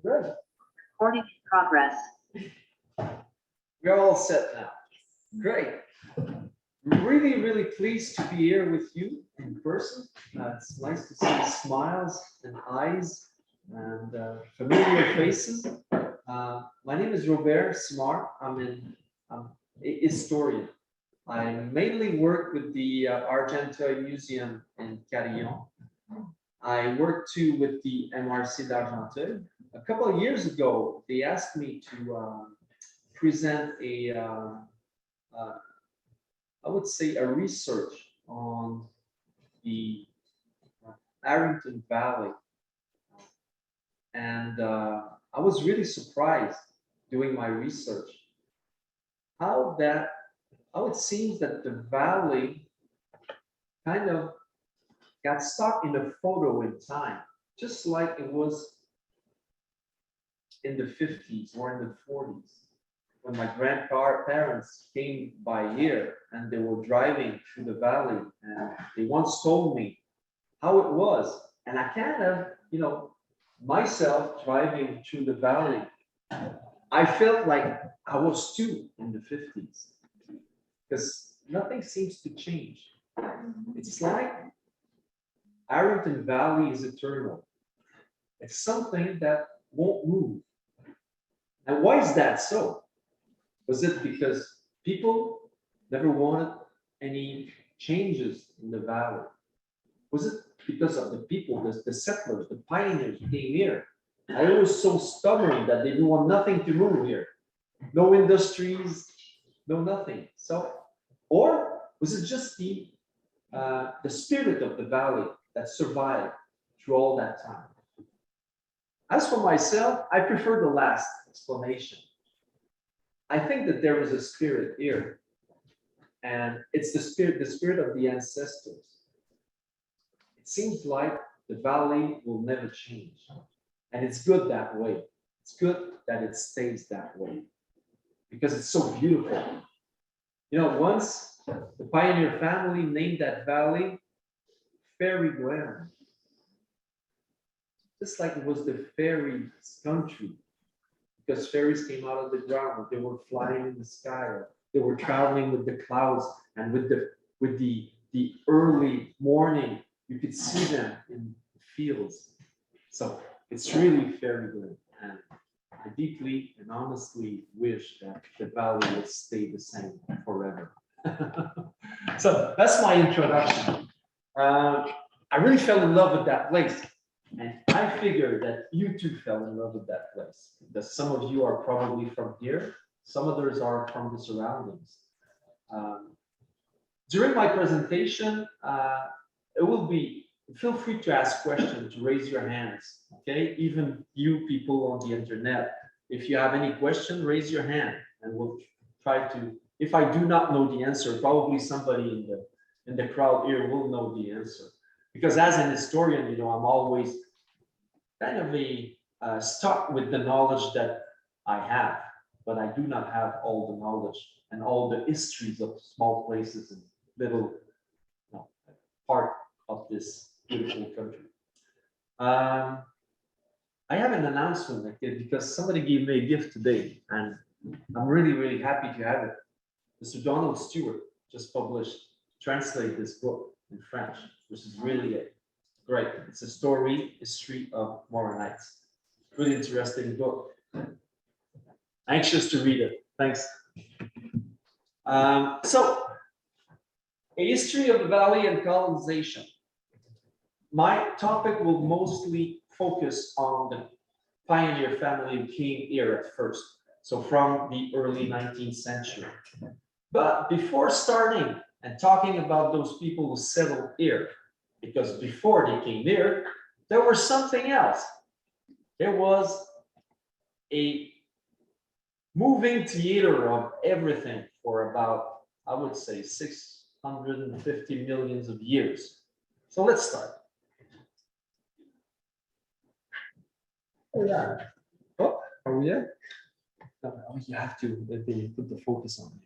Good. Recording in progress. We're all set now. Great. Really, really pleased to be here with you in person. It's nice to see smiles and eyes and familiar faces. My name is Robert Simard. I'm a historian. I mainly work with the Argenteuil Museum in Carillon. I work too with the MRC d'Argenteuil. A couple of years ago, they asked me to present I would say a research on the Harrington Valley. And I was really surprised doing my research how it seems that the valley kind of got stuck in a photo in time, just like it was in the 50s or in the 40s, when my grandparents came by here and they were driving through the valley, and they once told me how it was. And I kind of, myself driving through the valley, I felt like I was too in the 50s, because nothing seems to change. It's like Harrington Valley is eternal. It's something that won't move. And why is that so? Was it because people never wanted any changes in the valley? Was it because of the people, the settlers, the pioneers who came here? I was so stubborn that they didn't want nothing to move here. No industries, no nothing. So, or was it just the spirit of the valley that survived through all that time? As for myself, I prefer the last explanation. I think that there is a spirit here, and it's the spirit of the ancestors. It seems like the valley will never change, and it's good that way. It's good that it stays that way because it's so beautiful. Once the pioneer family named that valley Fairy Glen, just like it was the fairies' country, because fairies came out of the ground. They were flying in the sky, or they were traveling with the clouds, and with the early morning, you could see them in the fields. So it's really Fairy Glen, and I deeply and honestly wish that the valley would stay the same forever. So that's my introduction. I really fell in love with that place. And I figured that you too fell in love with that place. That some of you are probably from here, some others are from the surroundings. During my presentation, feel free to ask questions, to raise your hands, okay? Even you people on the internet, if you have any question, raise your hand and we'll try to, if I do not know the answer, probably somebody in the crowd here will know the answer. Because as an historian, I'm always kind of stuck with the knowledge that I have, but I do not have all the knowledge and all the histories of small places and little part of this beautiful country. I have an announcement because somebody gave me a gift today, and I'm really, really happy to have it. Mr. Donald Stewart just translated this book in French, which is really great. It's a history of Moronites. Really interesting book. Anxious to read it. Thanks. So, a history of the valley and colonization. My topic will mostly focus on the pioneer family who came here at first. So from the early 19th century. But before starting and talking about those people who settled here, because before they came here, there was something else. There was a moving theater of everything for about, I would say, 650 millions of years. So let's start. Oh, yeah. Oh, are we there? No, you have to they put the focus on you.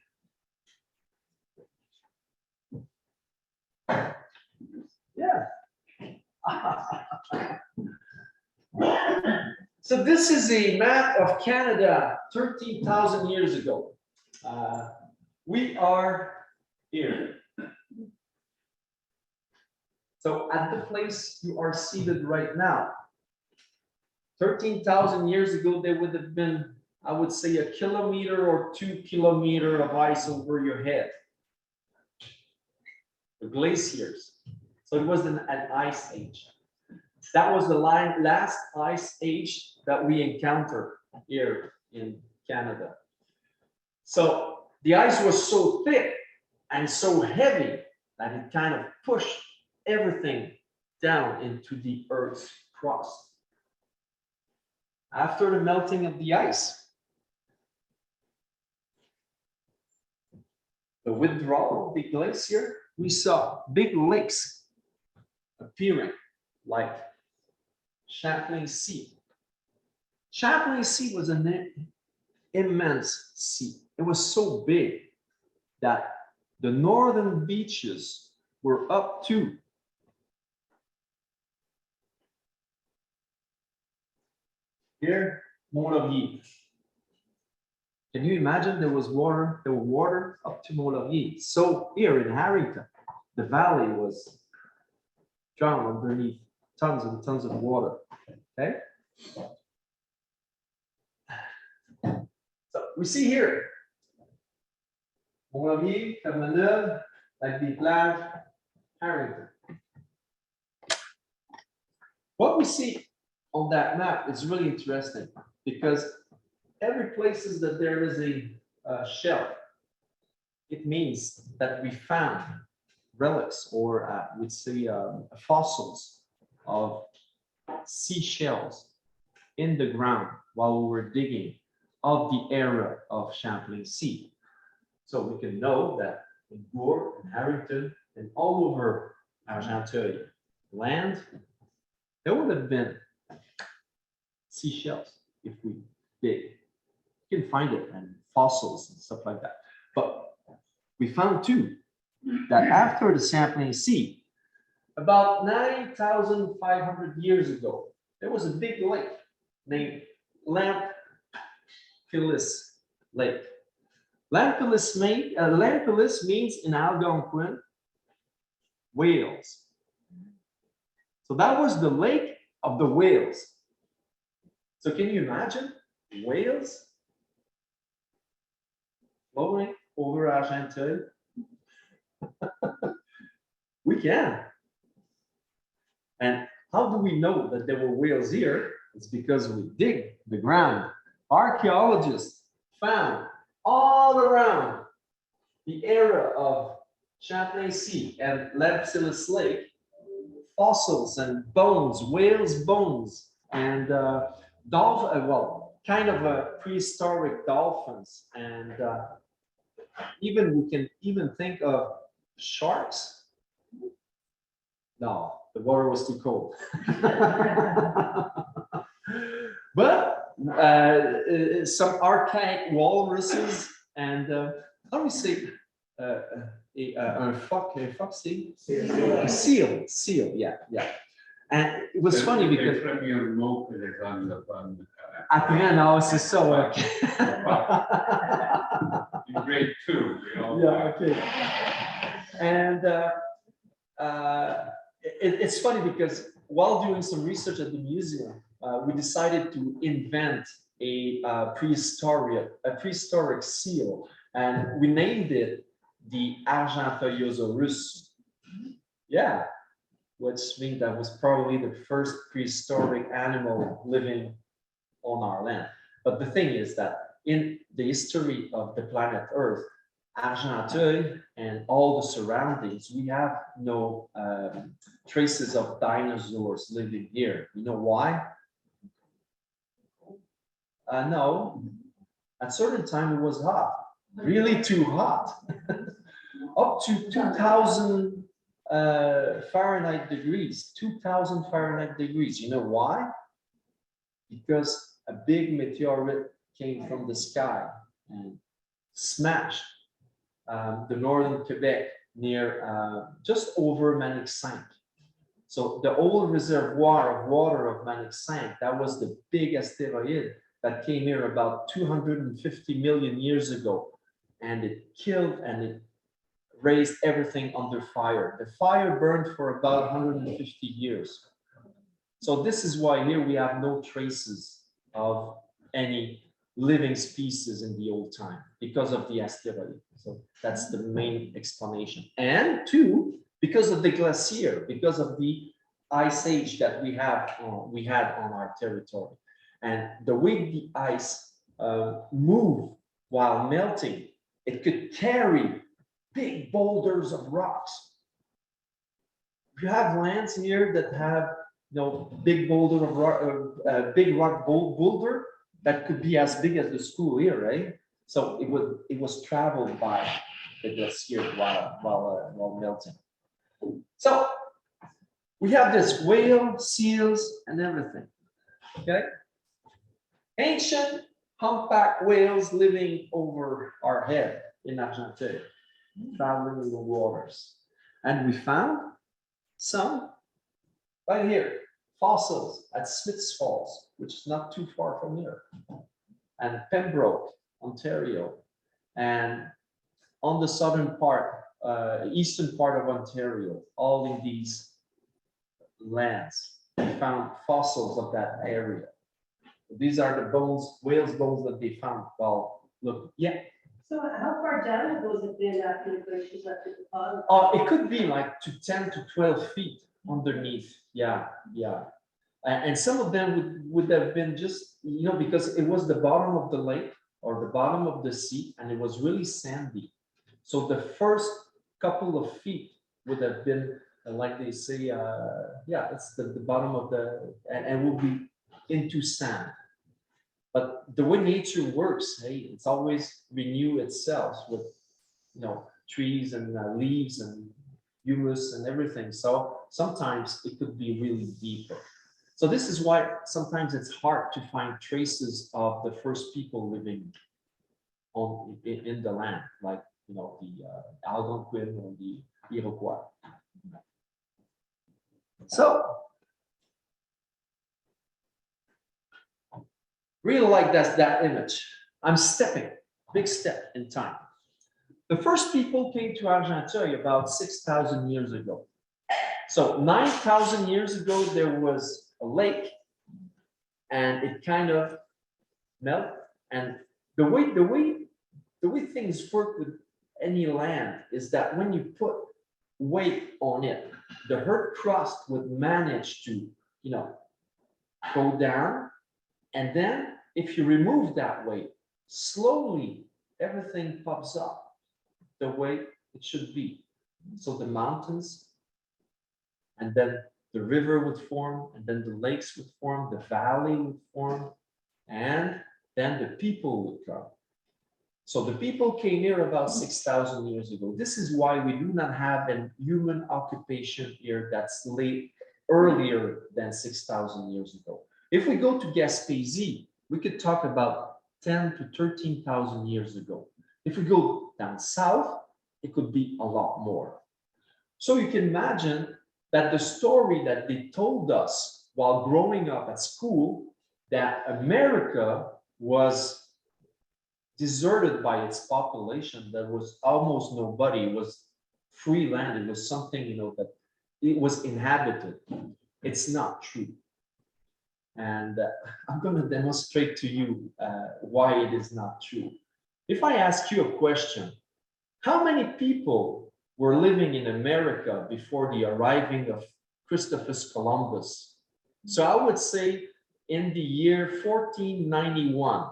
Yeah. So this is a map of Canada 13,000 years ago. We are here. So at the place you are seated right now, 13,000 years ago, there would have been, I would say, 1 kilometer or 2 kilometers of ice over your head. The glaciers. So it was an ice age. That was the last ice age that we encountered here in Canada. So the ice was so thick and so heavy that it kind of pushed everything down into the Earth's crust. After the melting of the ice, the withdrawal of the glacier, we saw big lakes appearing, like Champlain Sea. Champlain Sea was an immense sea. It was so big that the northern beaches were up to here, Mont-Laurier. Can you imagine there was water? There was water up to Mont-Laurier. So here in Harrington, the valley was drowned underneath tons and tons of water. Okay. So we see here Mont-Laurier, Terre-Neuve, Lac des Plages, Harrington. What we see on that map is really interesting because every places that there is a shelf, it means that we found relics or we'd say fossils of seashells in the ground while we were digging of the era of Champlain Sea. So we can know that in Gourde and Harrington and all over Argenteuil land, there would have been seashells if we dig. You can find it and fossils and stuff like that. But we found too that after the Champlain Sea, about 9,500 years ago, there was a big lake named Lampelis Lake. Lampelis means in Algonquin, whales. So that was the lake of the whales. So can you imagine whales flowing over Argenteuil? We can. And how do we know that there were whales here? It's because we dig the ground. Archaeologists found all around the area of Champlain Sea and Lampelis Lake fossils and bones, whales' bones, and kind of prehistoric dolphins, and we can even think of sharks. No, the water was too cold. But some archaic walruses and how do we say a seal, yeah. And it was funny because après non, c'est ça, ouais. In grade 2, you know. Yeah, okay. And it's funny because while doing some research at the museum, we decided to invent a prehistoric seal, and we named it the Argenteuillosaurus. Yeah, which means that was probably the first prehistoric animal living on our land. But the thing is that in the history of the planet Earth, Argenteuil and all the surroundings, we have no traces of dinosaurs living here. You know why? No, at certain time it was hot, really too hot, up to 2,000 Fahrenheit degrees, 2,000 Fahrenheit degrees. You know why? Because a big meteorite came from the sky and smashed the northern Quebec near just over Manic Saint. So the old reservoir of water of Manic Sank, that was the big asteroid that came here about 250 million years ago. And it killed and it raised everything under fire. The fire burned for about 150 years. So this is why here we have no traces of any living species in the old time because of the asteroid. So that's the main explanation. And two, because of the glacier, because of the ice age that we had on our territory. And the way the ice moved while melting, it could carry big boulders of rocks. You have lands here that have big boulder of rock, big rock boulder that could be as big as the school here, right? So it was traveled by the glacier while melting. So we have this whale, seals, and everything. Okay, ancient humpback whales living over our head in Argenteuil, traveling in the waters, and we found some right here, fossils at Smith's Falls, which is not too far from here, and Pembroke, Ontario, and on the southern part, eastern part of Ontario, all in these lands, we found fossils of that area. These are the bones, whales' bones that they found. Well, look, yeah. So how far down have those been after the glaciers left the deposit? It could be like to 10 to 12 feet underneath. Yeah, yeah. And some of them would have been just, because it was the bottom of the lake or the bottom of the sea, and it was really sandy. So the first couple of feet would have been, like they say, yeah, it's the bottom of and will be into sand. But the way nature works, hey, it's always renew itself with, trees and leaves and humus and everything. So sometimes it could be really deeper. So this is why sometimes it's hard to find traces of the first people living in the land, like the Algonquin or the Iroquois. So really like that image. I'm stepping, big step in time. The first people came to Argenteuil about 6,000 years ago. So 9,000 years ago, there was a lake and it kind of melted. And the way things work with any land is that when you put weight on it, the earth crust would manage to, go down. And then if you remove that weight, slowly everything pops up the way it should be. So the mountains, and then the river would form, and then the lakes would form, the valley would form, and then the people would come. So the people came here about 6,000 years ago. This is why we do not have a human occupation here that's earlier than 6,000 years ago. If we go to Gaspésie, we could talk about 10 to 13,000 years ago. If we go down south, it could be a lot more. So you can imagine that the story that they told us while growing up at school, that America was deserted by its population, there was almost nobody, it was free land, it was something, that it was inhabited. It's not true. And I'm going to demonstrate to you why it is not true. If I ask you a question, how many people were living in America before the arriving of Christopher Columbus? So I would say in the year 1491,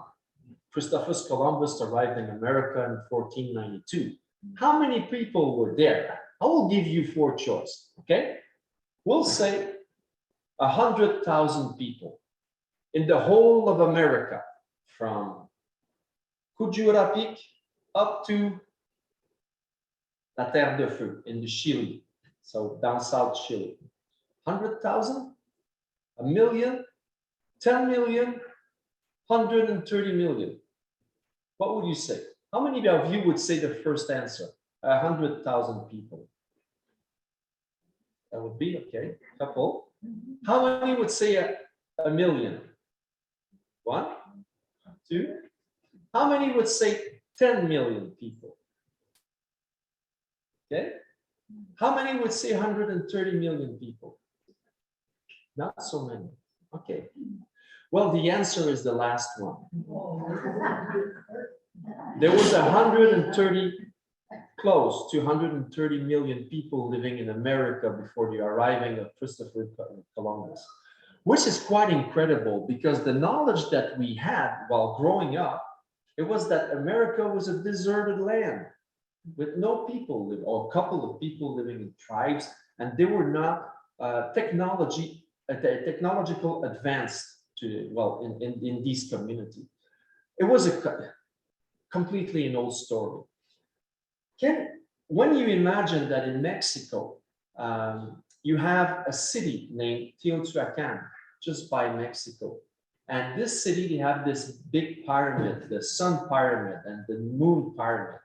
Christopher Columbus arrived in America in 1492. How many people were there? I will give you 4 choices, okay? We'll say 100,000 people in the whole of America, from Cujurapic up to La Terre de Feu in the Chile, so down south Chile. 100,000, a million, 10 million, 130 million. What would you say? How many of you would say the first answer? 100,000 people. That would be okay. Couple. How many would say a million? 1, 2. How many would say 10 million people? Okay. How many would say 130 million people? Not so many. Okay. Well, the answer is the last one. There was 130, close to 130 million people living in America before the arriving of Christopher Columbus, which is quite incredible because the knowledge that we had while growing up, it was that America was a deserted land with no people live, or a couple of people living in tribes, and they were not technological advanced to, well, in these communities. It was a completely an old story. When you imagine that in Mexico, you have a city named Teotihuacan, just by Mexico. And this city, they have this big pyramid, the sun pyramid and the moon pyramid.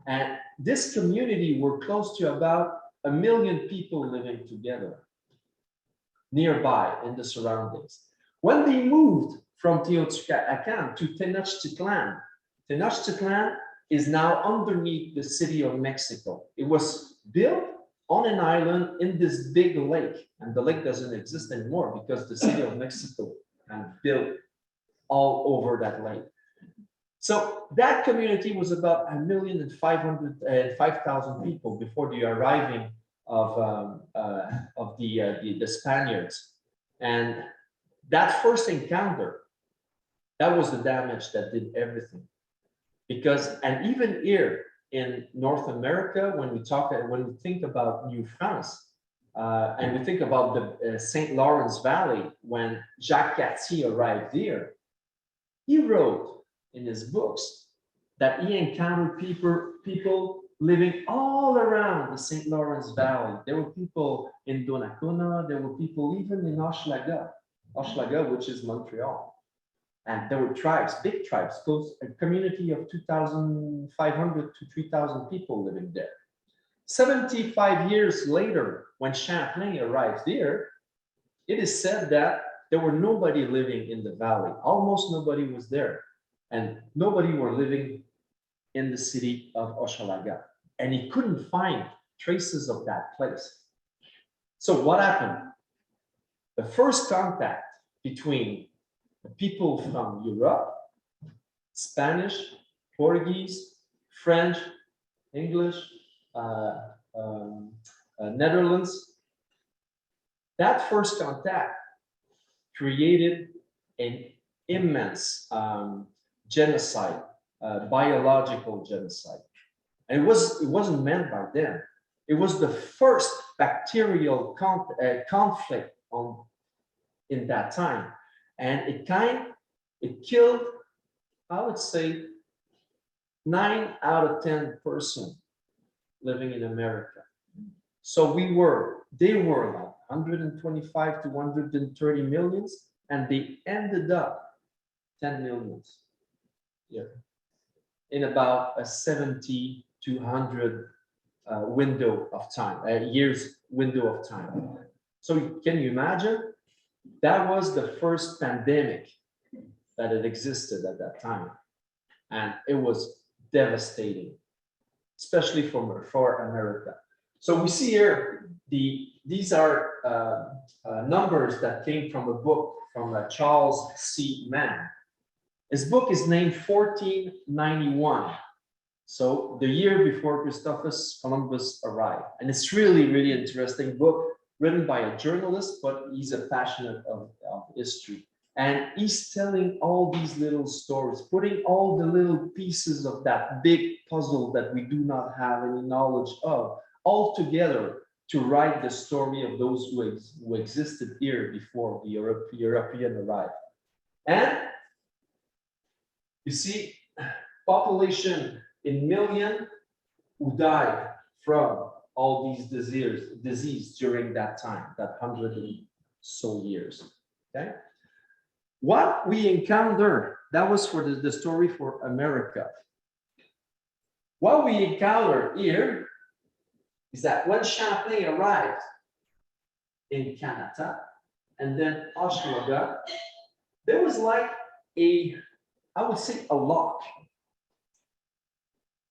And this community were close to about 1 million people living together nearby in the surroundings. When they moved from Teotihuacan to Tenochtitlan, Tenochtitlan is now underneath the city of Mexico. It was built on an island in this big lake, and the lake doesn't exist anymore because the city of Mexico built all over that lake. So that community was about 1,500,000 people before the arriving of the Spaniards. And that first encounter, that was the damage that did everything. Because, and even here in North America, when we think about New France, and we think about the St. Lawrence Valley, when Jacques Cartier arrived here, he wrote in his books that he encountered people living all around the St. Lawrence Valley. There were people in Donnacona, there were people even in Hochelaga, which is Montreal. And there were tribes, big tribes, close, a community of 2,500 to 3,000 people living there. 75 years later, when Champlain arrived there, it is said that there were nobody living in the valley. Almost nobody was there. And nobody were living in the city of Hochelaga. And he couldn't find traces of that place. So what happened? The first contact between the people from Europe, Spanish, Portuguese, French, English, Netherlands, that first contact created an immense genocide, biological genocide. And it wasn't meant by them. It was the first bacterial conflict in that time. And it killed, I would say, 9 out of 10 persons living in America. So they were like 125 to 130 millions, and they ended up 10 millions. Yeah. In about a 70 to 100 window of time, years window of time. So can you imagine? That was the first pandemic that had existed at that time. And it was devastating, especially for America. So we see here, these are numbers that came from a book from Charles C. Mann. His book is named 1491. So the year before Christopher Columbus arrived. And it's really, really interesting book written by a journalist, but he's a passionate of history. And he's telling all these little stories, putting all the little pieces of that big puzzle that we do not have any knowledge of, all together to write the story of those who existed here before the European arrived. And you see, population in million who died from all these disease during that time, that 100 and so years. Okay, what we encounter, that was for the story for America. What we encounter here is that when Champlain arrived, in Canada, and then Hochelaga, there was like a, I would say, a lock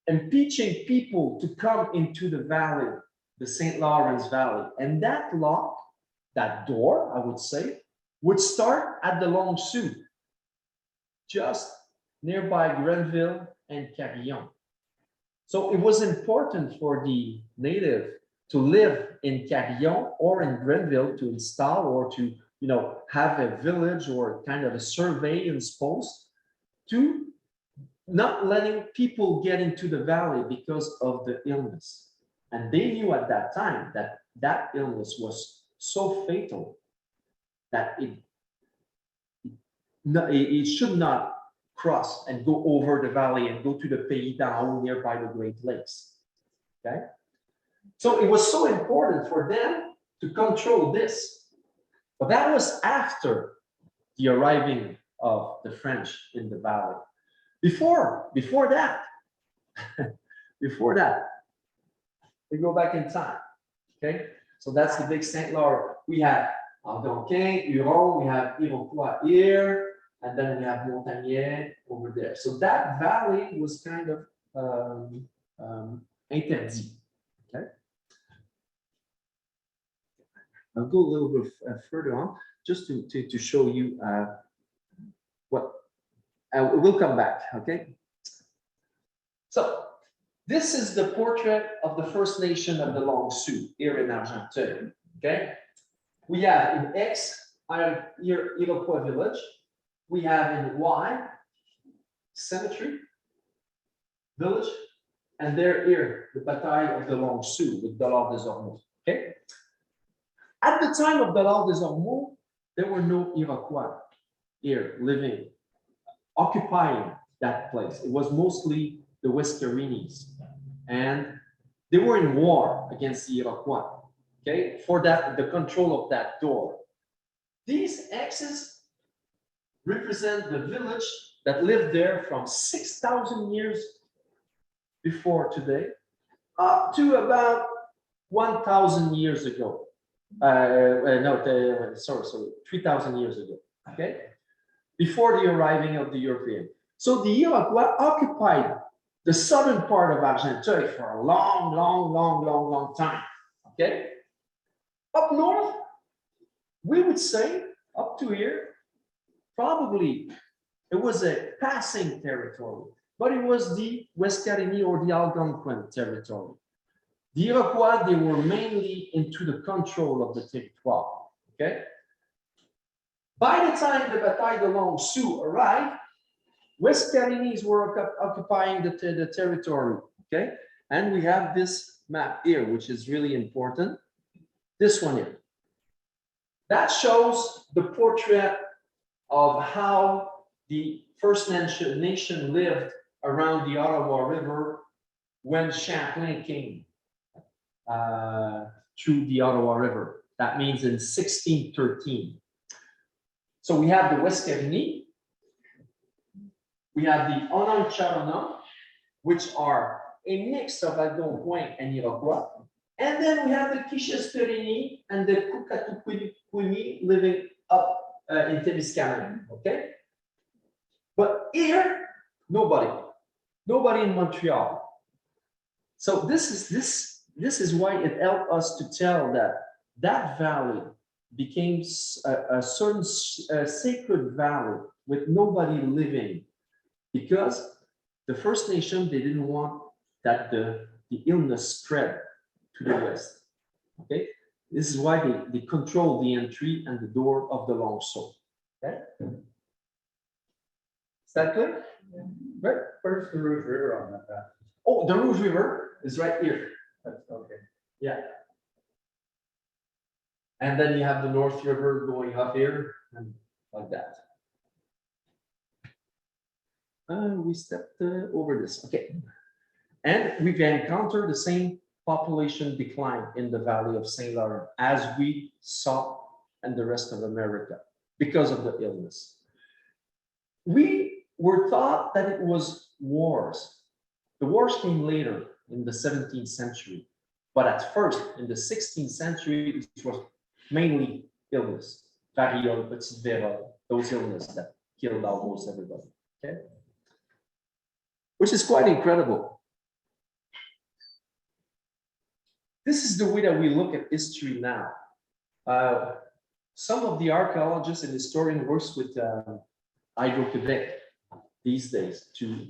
impeaching people to come into the valley, the St. Lawrence Valley. And that lock, that door, I would say, would start at the Long Sault, just nearby Grenville and Carillon. So it was important for the native to live in Carillon or in Grenville to install or to, have a village or kind of a surveillance post to not letting people get into the valley because of the illness. And they knew at that time that that illness was so fatal that it should not cross and go over the valley and go to the Pays d'en Haut nearby the Great Lakes. Okay? So it was so important for them to control this. But that was after the arriving of the French in the valley. Before that, we go back in time. Okay? So that's the big St. Lawrence. We have Algonquin, Huron, we have Iroquois here, and then we have Montagnais over there. So that valley was kind of interdit. Okay? I'll go a little bit further on just to show you what we'll come back. Okay. So this is the portrait of the First Nation of the Long Sault here in Argenteuil. Okay. We have in X, here Iroquois village. We have in Y, cemetery village, and there here the Bataille of the Long Sault with Dollard des Ormeaux. Okay. At the time of Dollard des Ormeaux, there were no Iroquois here living, occupying that place. It was mostly the Wescarinis, and they were in war against the Iroquois. Okay, for that, the control of that door. These X's represent the village that lived there from 6,000 years before today up to about 1,000 years ago. 3,000 years ago. Okay, before the arriving of the European. So the Iroquois occupied the southern part of Argenteuil for a long time. Okay, up north, we would say up to here, probably it was a passing territory, but it was the Wescarini or the Algonquin territory. The Iroquois, they were mainly into the control of the territoire. Okay. By the time the Bataille de Long Sault arrived, Wescarinis were occupying the territory. Okay. And we have this map here, which is really important. This one here. That shows the portrait of how the First Nation lived around the Ottawa River when Champlain came through the Ottawa River. That means in 1613. So we have the Wescarini, we have the Ononcharonon, which are a mix of Algonquin and Iroquois, and then we have the Quiches-Perini and the Kukatukwini living up in Témiscamingue. Okay, but here nobody in Montreal. So this is why it helped us to tell that valley became a certain sacred valley with nobody living, because the First Nation, they didn't want that the illness spread to the west. Okay, this is why they control the entry and the door of the Long Sault. Okay, is that clear? Yeah. Right. Where's the Rouge River on that map? Oh, the Rouge River is right here. That's okay. Yeah. And then you have the North River going up here and like that. We stepped over this. Okay. And we've encountered the same population decline in the Valley of St. Lawrence as we saw in the rest of America because of the illness. We were taught that it was wars. The wars came later in the 17th century. But at first, in the 16th century, it was mainly illness, variole, petite vérole, those illnesses that killed almost everybody. Okay, which is quite incredible. This is the way that we look at history now. Some of the archaeologists and historians works with Hydro-Quebec these days to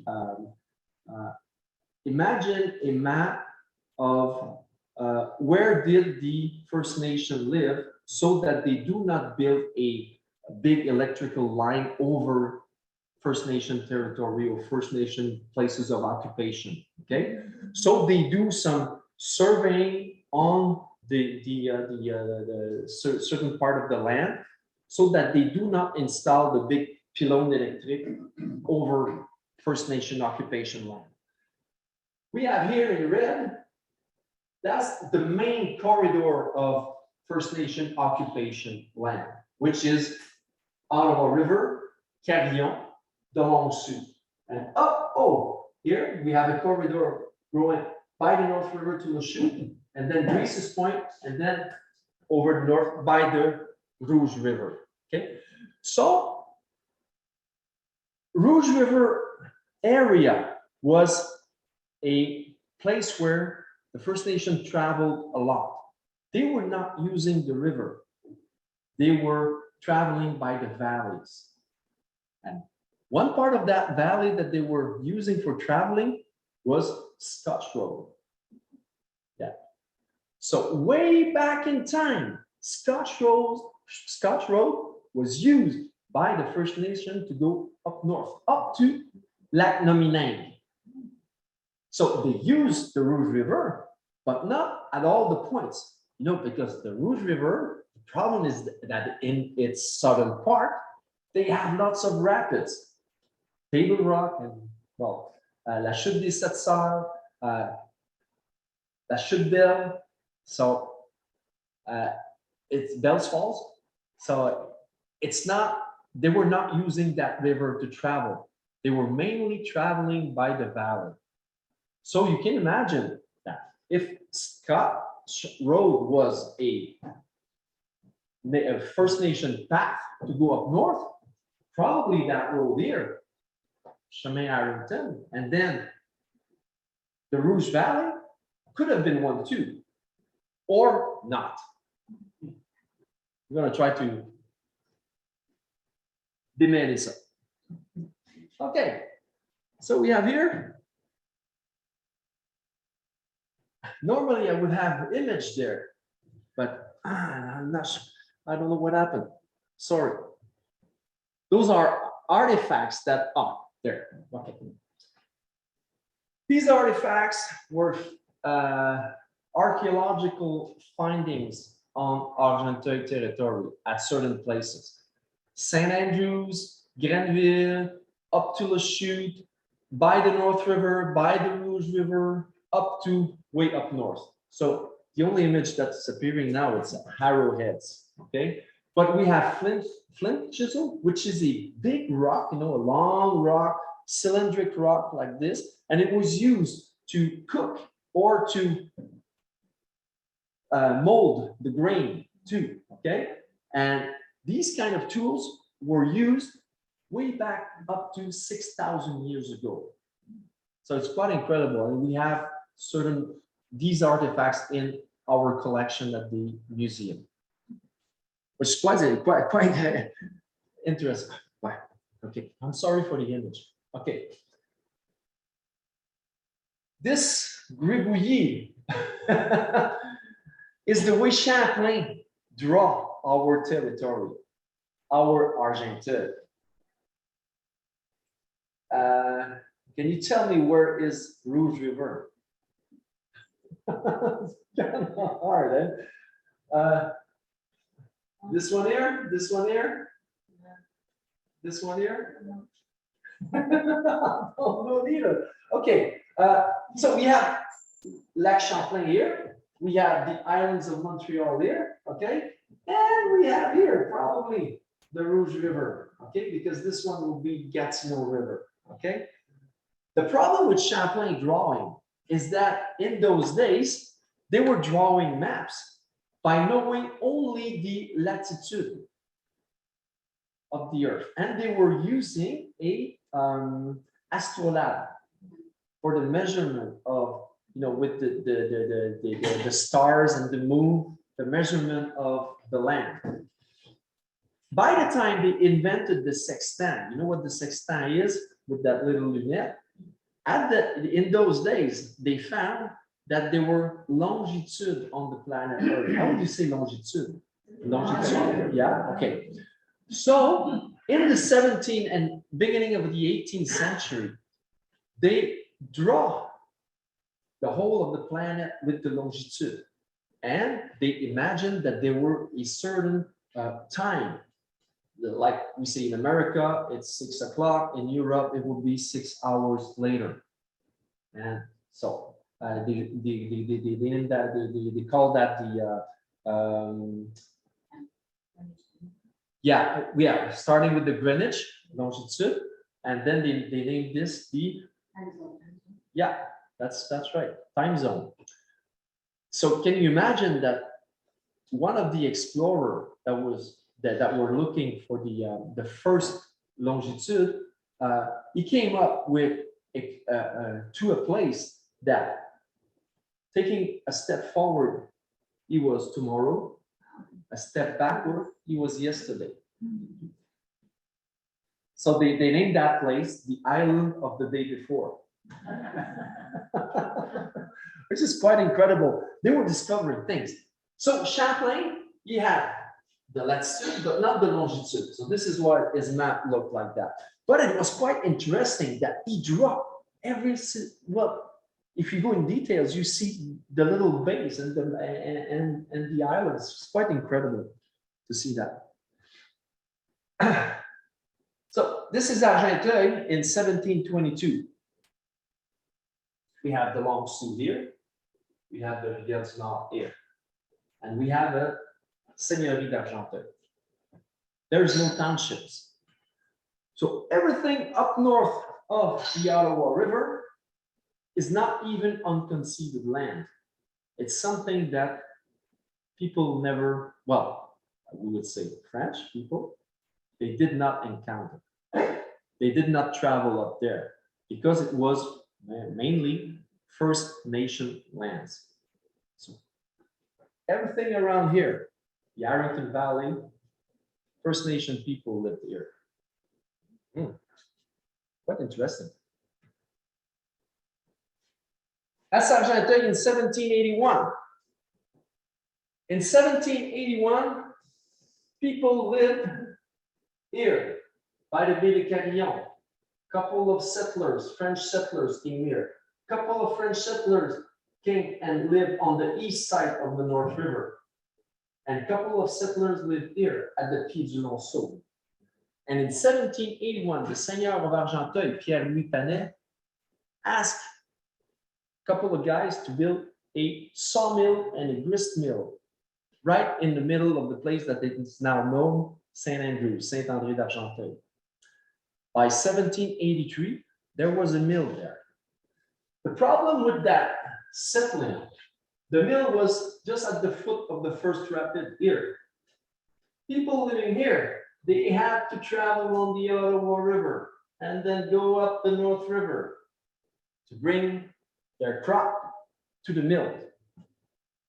imagine a map of where did the First Nation live so that they do not build a big electrical line over First Nation territory or First Nation places of occupation, okay? So they do some surveying on the certain part of the land so that they do not install the big pylon electric over First Nation occupation land. We have here in red, that's the main corridor of First Nation occupation land, which is Ottawa River, Carillon, Delancey, and up, here we have a corridor going by the North River to Lachute, and then Reese's Point, and then over the north by the Rouge River. Okay, so Rouge River area was a place where the First Nation traveled a lot. They were not using the river. They were traveling by the valleys. And one part of that valley that they were using for traveling was Scotch Road. Yeah. So way back in time, Scotch Road was used by the First Nation to go up north, up to Lac Nomineng. So they used the Rouge River, but not at all the points, because the Rouge River, the problem is that in its southern part, they have lots of rapids, Table Rock, and La Chute des Sept Sœurs, La Chute Belle, so it's Bell's Falls. So it's not, they were not using that river to travel. They were mainly traveling by the valley. So you can imagine that if Scotch Road was a First Nation path to go up north, probably that road here, Chemin Harrington, and then the Rouge Valley could have been one too, or not. We're going to try to demand it. Okay, so we have here. Normally I would have the image there, but I'm not sure. I don't know what happened. Sorry. Those are artifacts that are there. Okay. These artifacts were archaeological findings on Argenteuil territory at certain places. St. Andrews, Grenville, up to Lachute, by the North River, by the Rouge River, up to way up north. So the only image that's appearing now is arrowheads, okay? But we have flint chisel, which is a big rock, a long rock, cylindric rock like this, and it was used to cook or to mold the grain too, okay? And these kind of tools were used way back up to 6,000 years ago. So it's quite incredible, and we have these artifacts in our collection at the museum, which is quite interesting. Okay, I'm sorry for the image. Okay, this gribouille is the way Champlain draw our territory, our Argenteuil. Can you tell me where is Rouge River? It's kind of hard, eh? This one here, this one here, this one here. No, neither. Okay, so we have Lac Champlain here. We have the islands of Montreal here, okay? And we have here probably the Rouge River, okay? Because this one will be Gatineau River, okay? The problem with Champlain drawing is that in those days, they were drawing maps by knowing only the latitude of the Earth. And they were using a astrolabe for the measurement of, with the stars and the moon, the measurement of the land. By the time they invented the sextant, you know what the sextant is with that little lunette? In those days, they found that there were longitude on the planet Earth. How would you say longitude? Longitude, yeah, okay. So in the 17th and beginning of the 18th century, they draw the whole of the planet with the longitude. And they imagined that there were a certain time, like we say in America, it's 6 o'clock. In Europe, it would be 6 hours later. And so they call that the starting with the Greenwich longitude, and then they named this the that's right, time zone. So can you imagine that one of the explorer that were looking for the first longitude, he came up with to a place that taking a step forward, he was tomorrow, a step backward, he was yesterday. So they named that place the island of the day before. Which is quite incredible. They were discovering things. So Champlain, he had the latitude, but not the longitude. So this is what his map looked like that. But it was quite interesting that he dropped if you go in details, you see the little bays and the islands. It's quite incredible to see that. So this is Argenteuil in 1722. We have the Long Sault here. We have the Rivière du Nord here. And we have a Seigneurie d'Argenteuil. There's no townships. So everything up north of the Ottawa River is not even unconceded land. It's something that people never, we would say French people, they did not encounter. They did not travel up there because it was mainly First Nation lands. So everything around here, the Harrington Valley, First Nation people lived here. Quite interesting. That's Argenteuil in 1781. In 1781, people lived here by the Baie de Carillon. Couple of settlers, French settlers came here. Couple of French settlers came and lived on the east side of the North River. And a couple of settlers lived here at the Pied du Long Sault. And in 1781, the Seigneur of Argenteuil, Pierre-Louis Panet, asked a couple of guys to build a sawmill and a grist mill right in the middle of the place that is now known, Saint-Andrew, Saint-André d'Argenteuil. By 1783, there was a mill there. The problem with that settling, the mill was just at the foot of the first rapid here. People living here, they had to travel on the Ottawa River and then go up the North River to bring their crop to the mill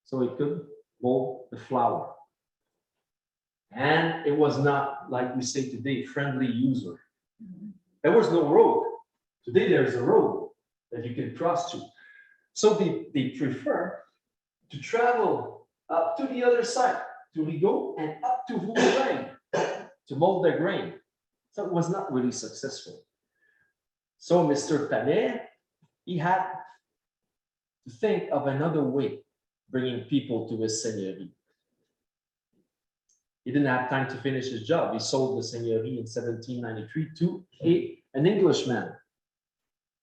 so it could mold the flour. And it was not, like we say today, friendly user. There was no road. Today there's a road that you can cross to. So they prefer to travel up to the other side, to Rigaud and up to Vaudreuil to mold their grain. So it was not really successful. So Mr. Panet, he had to think of another way bringing people to his seigneurie. He didn't have time to finish his job. He sold the seigneurie in 1793 to an Englishman,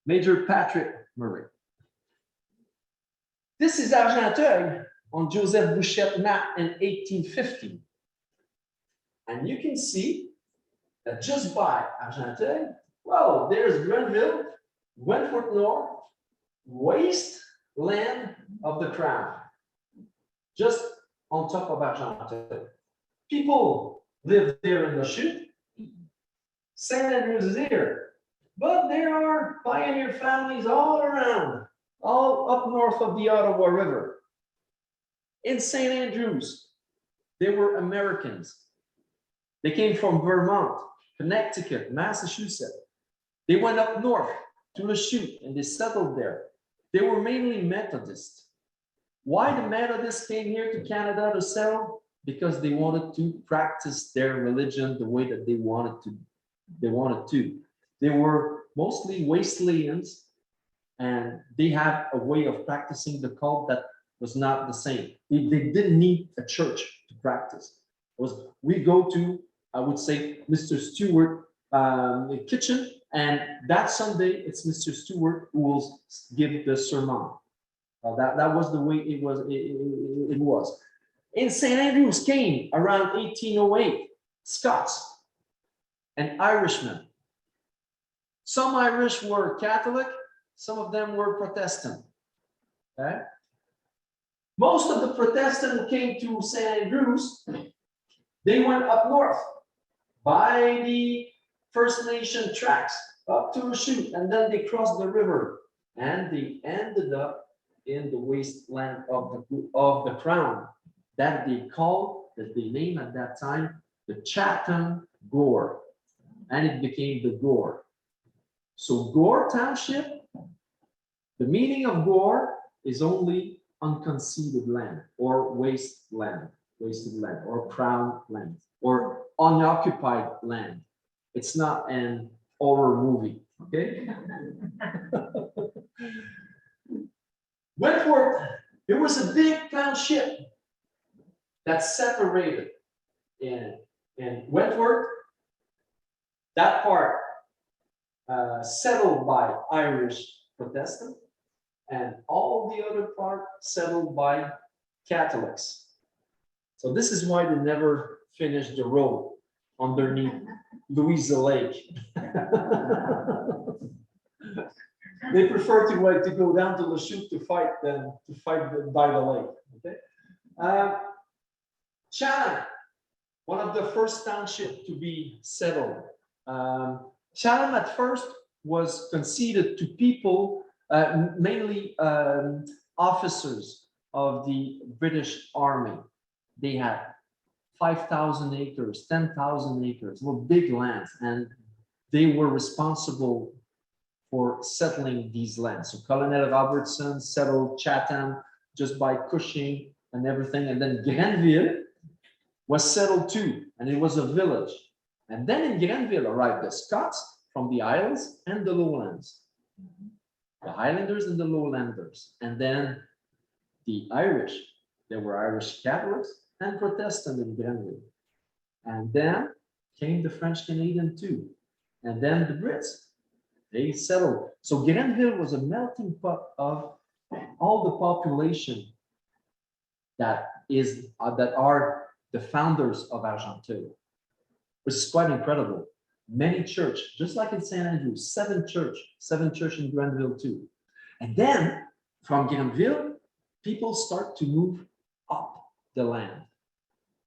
Major Patrick Murray. This is Argenteuil on Joseph Bouchette map in 1850. And you can see that just by Argenteuil, well, there's Grenville, Wentworth North, waste land of the crown. Just on top of Argenteuil. People live there in the chute. St. Andrews is here. But there are pioneer families all around, all up north of the Ottawa River. In St. Andrews, they were Americans. They came from Vermont, Connecticut, Massachusetts. They went up north to the chute and they settled there. They were mainly Methodists. Why the Methodists came here to Canada to settle? Because they wanted to practice their religion the way that they wanted to. They were mostly Wesleyians, and they had a way of practicing the cult that was not the same. They didn't need a church to practice. We go to, I would say, Mr. Stewart kitchen, and that Sunday it's Mr. Stewart who will give the sermon. That was the way it was. In St. Andrews came around 1808 Scots and Irishmen. Some Irish were Catholic, some of them were Protestant. Okay? Most of the Protestants who came to St. Andrews, they went up north by the First Nation tracks up to a chute, and then they crossed the river, and they ended up in the wasteland of the Crown that they named at that time the Chatham Gore, and it became the Gore. So Gore Township, the meaning of Gore is only unconceded land or wasted land, or crown land, or unoccupied land. It's not an horror movie, okay? Wentworth, there was a big township that separated in Wentworth, that part settled by Irish Protestant, and all the other part settled by Catholics. So this is why they never finished the road underneath Louisa Lake. They prefer to go down to the chute to fight than to fight by the lake. Okay. Chatham, one of the first townships to be settled. Chatham at first was conceded to people, mainly officers of the British Army. They had 5,000 acres, 10,000 acres, were big lands, and they were responsible for settling these lands. So Colonel Robertson settled Chatham just by Cushing and everything, and then Grenville was settled too, and it was a village. And then in Grenville arrived the Scots from the Isles and the Lowlands, the Highlanders and the Lowlanders, and then the Irish. There were Irish Catholics and Protestant in Grenville. And then came the French Canadian too. And then the Brits, they settled. So Grenville was a melting pot of all the population that are the founders of Argenteuil, which is quite incredible. Many churches, just like in St. Andrews, seven church in Grenville too. And then from Grenville, people start to move up the land.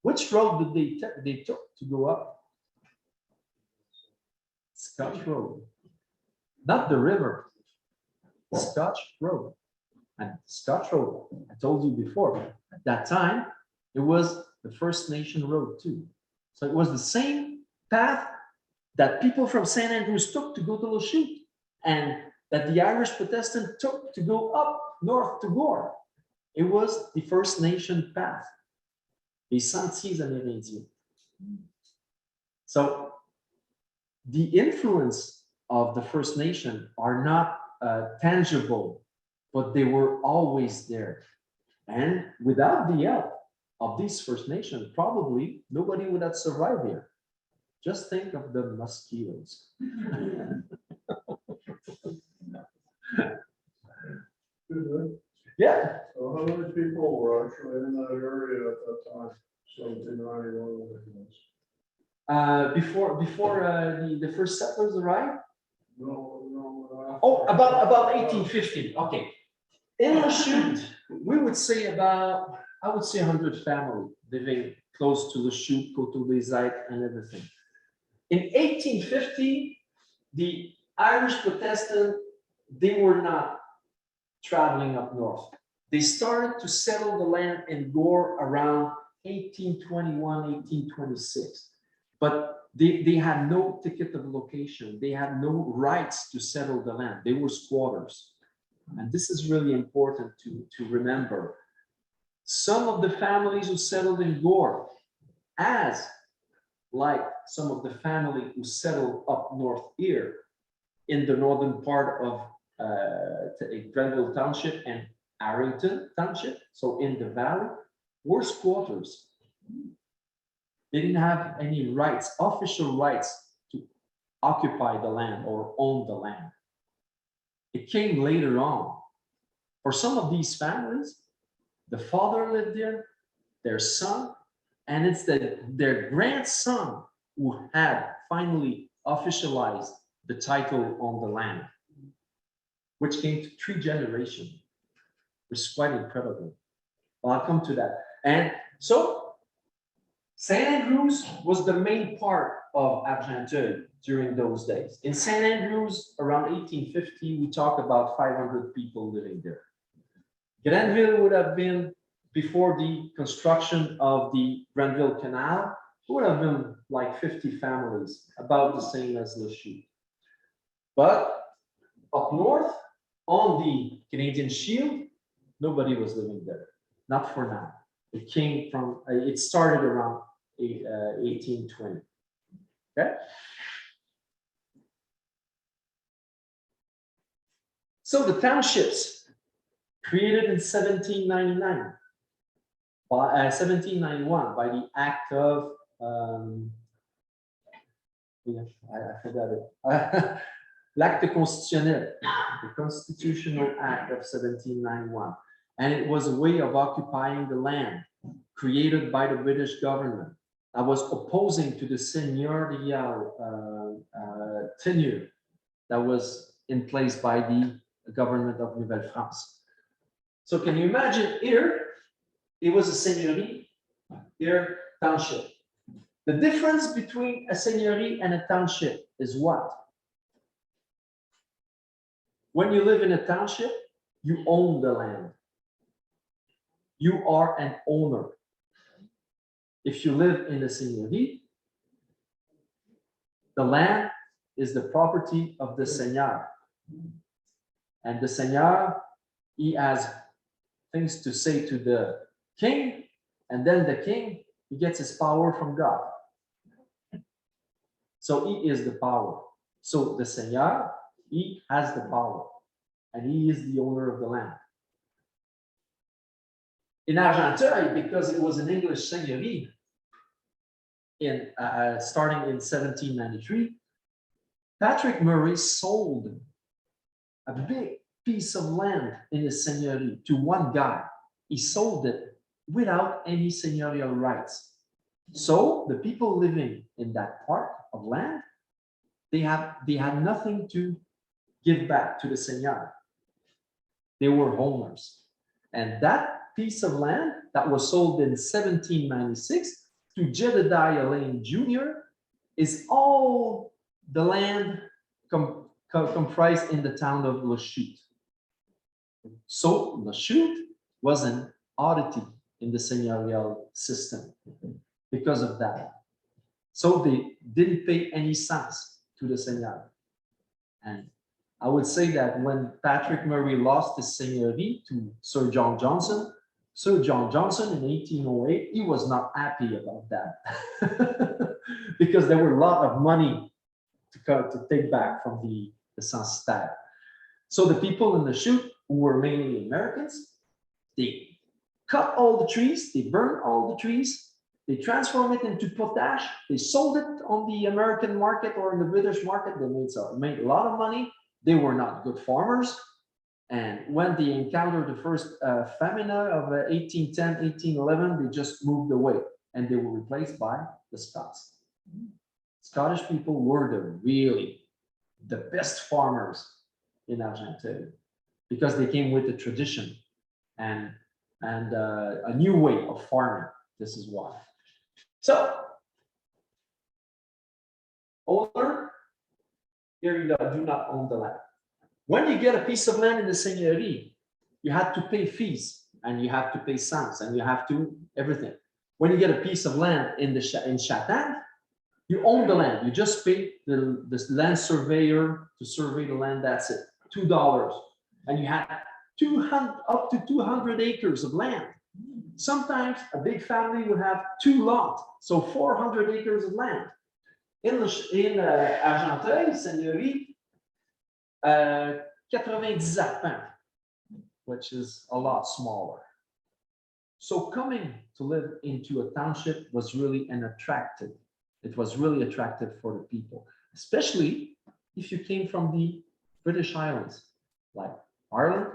Which road did they took to go up? Scotch Road, not the river. Scotch Road. And Scotch Road, I told you before, at that time, it was the First Nation road too. So it was the same path that people from St. Andrews took to go to the chute, and that the Irish Protestant took to go up north to Gore. It was the First Nation path, les sentiers amérindiens. So the influence of the First Nation are not tangible, but they were always there. And without the help of these First Nation, probably nobody would have survived here. Just think of the mosquitoes. Yeah. So how many people were actually in that area at that time? 1791. Before the first settlers arrived? No. Oh, about 1850. Okay. In the chute, we would say about I would say 100 family living close to Le Chute, Coteau des Aigles, and everything. In 1850, the Irish Protestant, they were not traveling up north. They started to settle the land in Gore around 1821, 1826. But they had no ticket of location. They had no rights to settle the land. They were squatters. And this is really important to remember. Some of the families who settled in Gore, as like some of the family who settled up north here in the northern part of Grenville Township and Harrington Township, so in the valley, were squatters. They didn't have any rights, official rights to occupy the land or own the land. It came later on. For some of these families, the father lived there, their son, and it's their grandson who had finally officialized the title on the land, which came to 3 generations, which is quite incredible. Well, I'll come to that. And so St. Andrews was the main part of Argenteuil during those days. In St. Andrews, around 1850, we talk about 500 people living there. Grenville would have been, before the construction of the Grenville Canal, it would have been like 50 families, about the same as Le Chute. But up north, on the Canadian Shield, nobody was living there, not for now. It came from, it started around 1820, okay? So the townships created in 1799, by 1791 by the act of, I forgot it, l'acte constitutionnel, the Constitutional Act of 1791. And it was a way of occupying the land created by the British government. I was opposing to the seigneurial tenure that was in place by the government of Nouvelle-France. So can you imagine here, it was a seigneurie, here township. The difference between a seigneurie and a township is what? When you live in a township, you own the land. You are an owner. If you live in a seigneurie, the land is the property of the seigneur. And the seigneur, he has things to say to the king, and then the king, he gets his power from God. So he is the power. So the seigneur, he has the power, and he is the owner of the land. In Argenteuil, because it was an English seigneurie, starting in 1793, Patrick Murray sold a big piece of land in his seigneurie to one guy. He sold it without any seigneurial rights. So the people living in that part of land, they had nothing to give back to the seigneur. They were owners. And that piece of land that was sold in 1796 to Jedediah Lane Jr. is all the land comprised in the town of Le Chute. So Le Chute was an oddity in the seigneurial system because of that. So they didn't pay any cents to the seigneur. And I would say that when Patrick Murray lost his seigneurie to Sir John Johnson, Sir John Johnson in 1808, he was not happy about that because there were a lot of money to take back from the censitaire. So the people in the Chute, who were mainly Americans, they cut all the trees, they burned all the trees, they transformed it into potash, they sold it on the American market or in the British market. They made a lot of money. They were not good farmers. And when they encountered the first famine of 1810, 1811, they just moved away and they were replaced by the Scots. Scottish people were the best farmers in Argenteuil because they came with a tradition. And and a new way of farming. This is why. So, owner, here you do not own the land. When you get a piece of land in the seigneurie, you have to pay fees, and you have to pay cents, and you have to everything. When you get a piece of land in Chatham, you own the land. You just pay the land surveyor to survey the land. That's it, $2, and you have 200 up to 200 acres of land. Sometimes a big family would have 2 lots, so 400 acres of land. In Argenteuil, seigneurie, 90 arpents, which is a lot smaller. So coming to live into a township was really attractive. It was really attractive for the people, especially if you came from the British Islands, like Ireland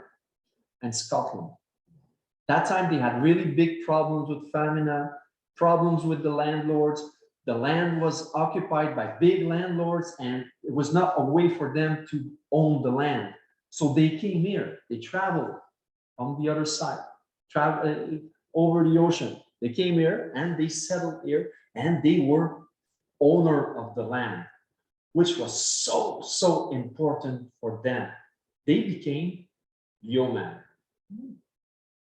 and Scotland. That time they had really big problems with famine, problems with the landlords. The land was occupied by big landlords, and it was not a way for them to own the land. So they came here, they traveled on the other side, traveled over the ocean. They came here and they settled here, and they were owner of the land, which was so important for them. They became yeoman.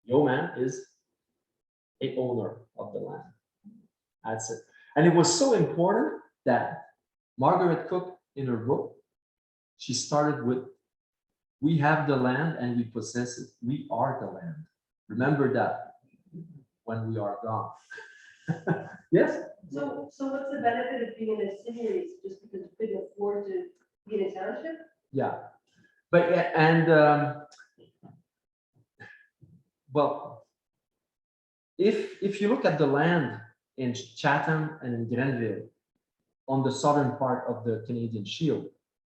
Yeoman is a owner of the land. That's it. And it was so important that Margaret Cook, in her book, she started with, we have the land and we possess it. We are the land. Remember that when we are gone. Yes? So what's the benefit of being in a city just because you couldn't afford to be in a township? Yeah. But, and, well, if you look at the land in Chatham and in Grenville, on the southern part of the Canadian Shield,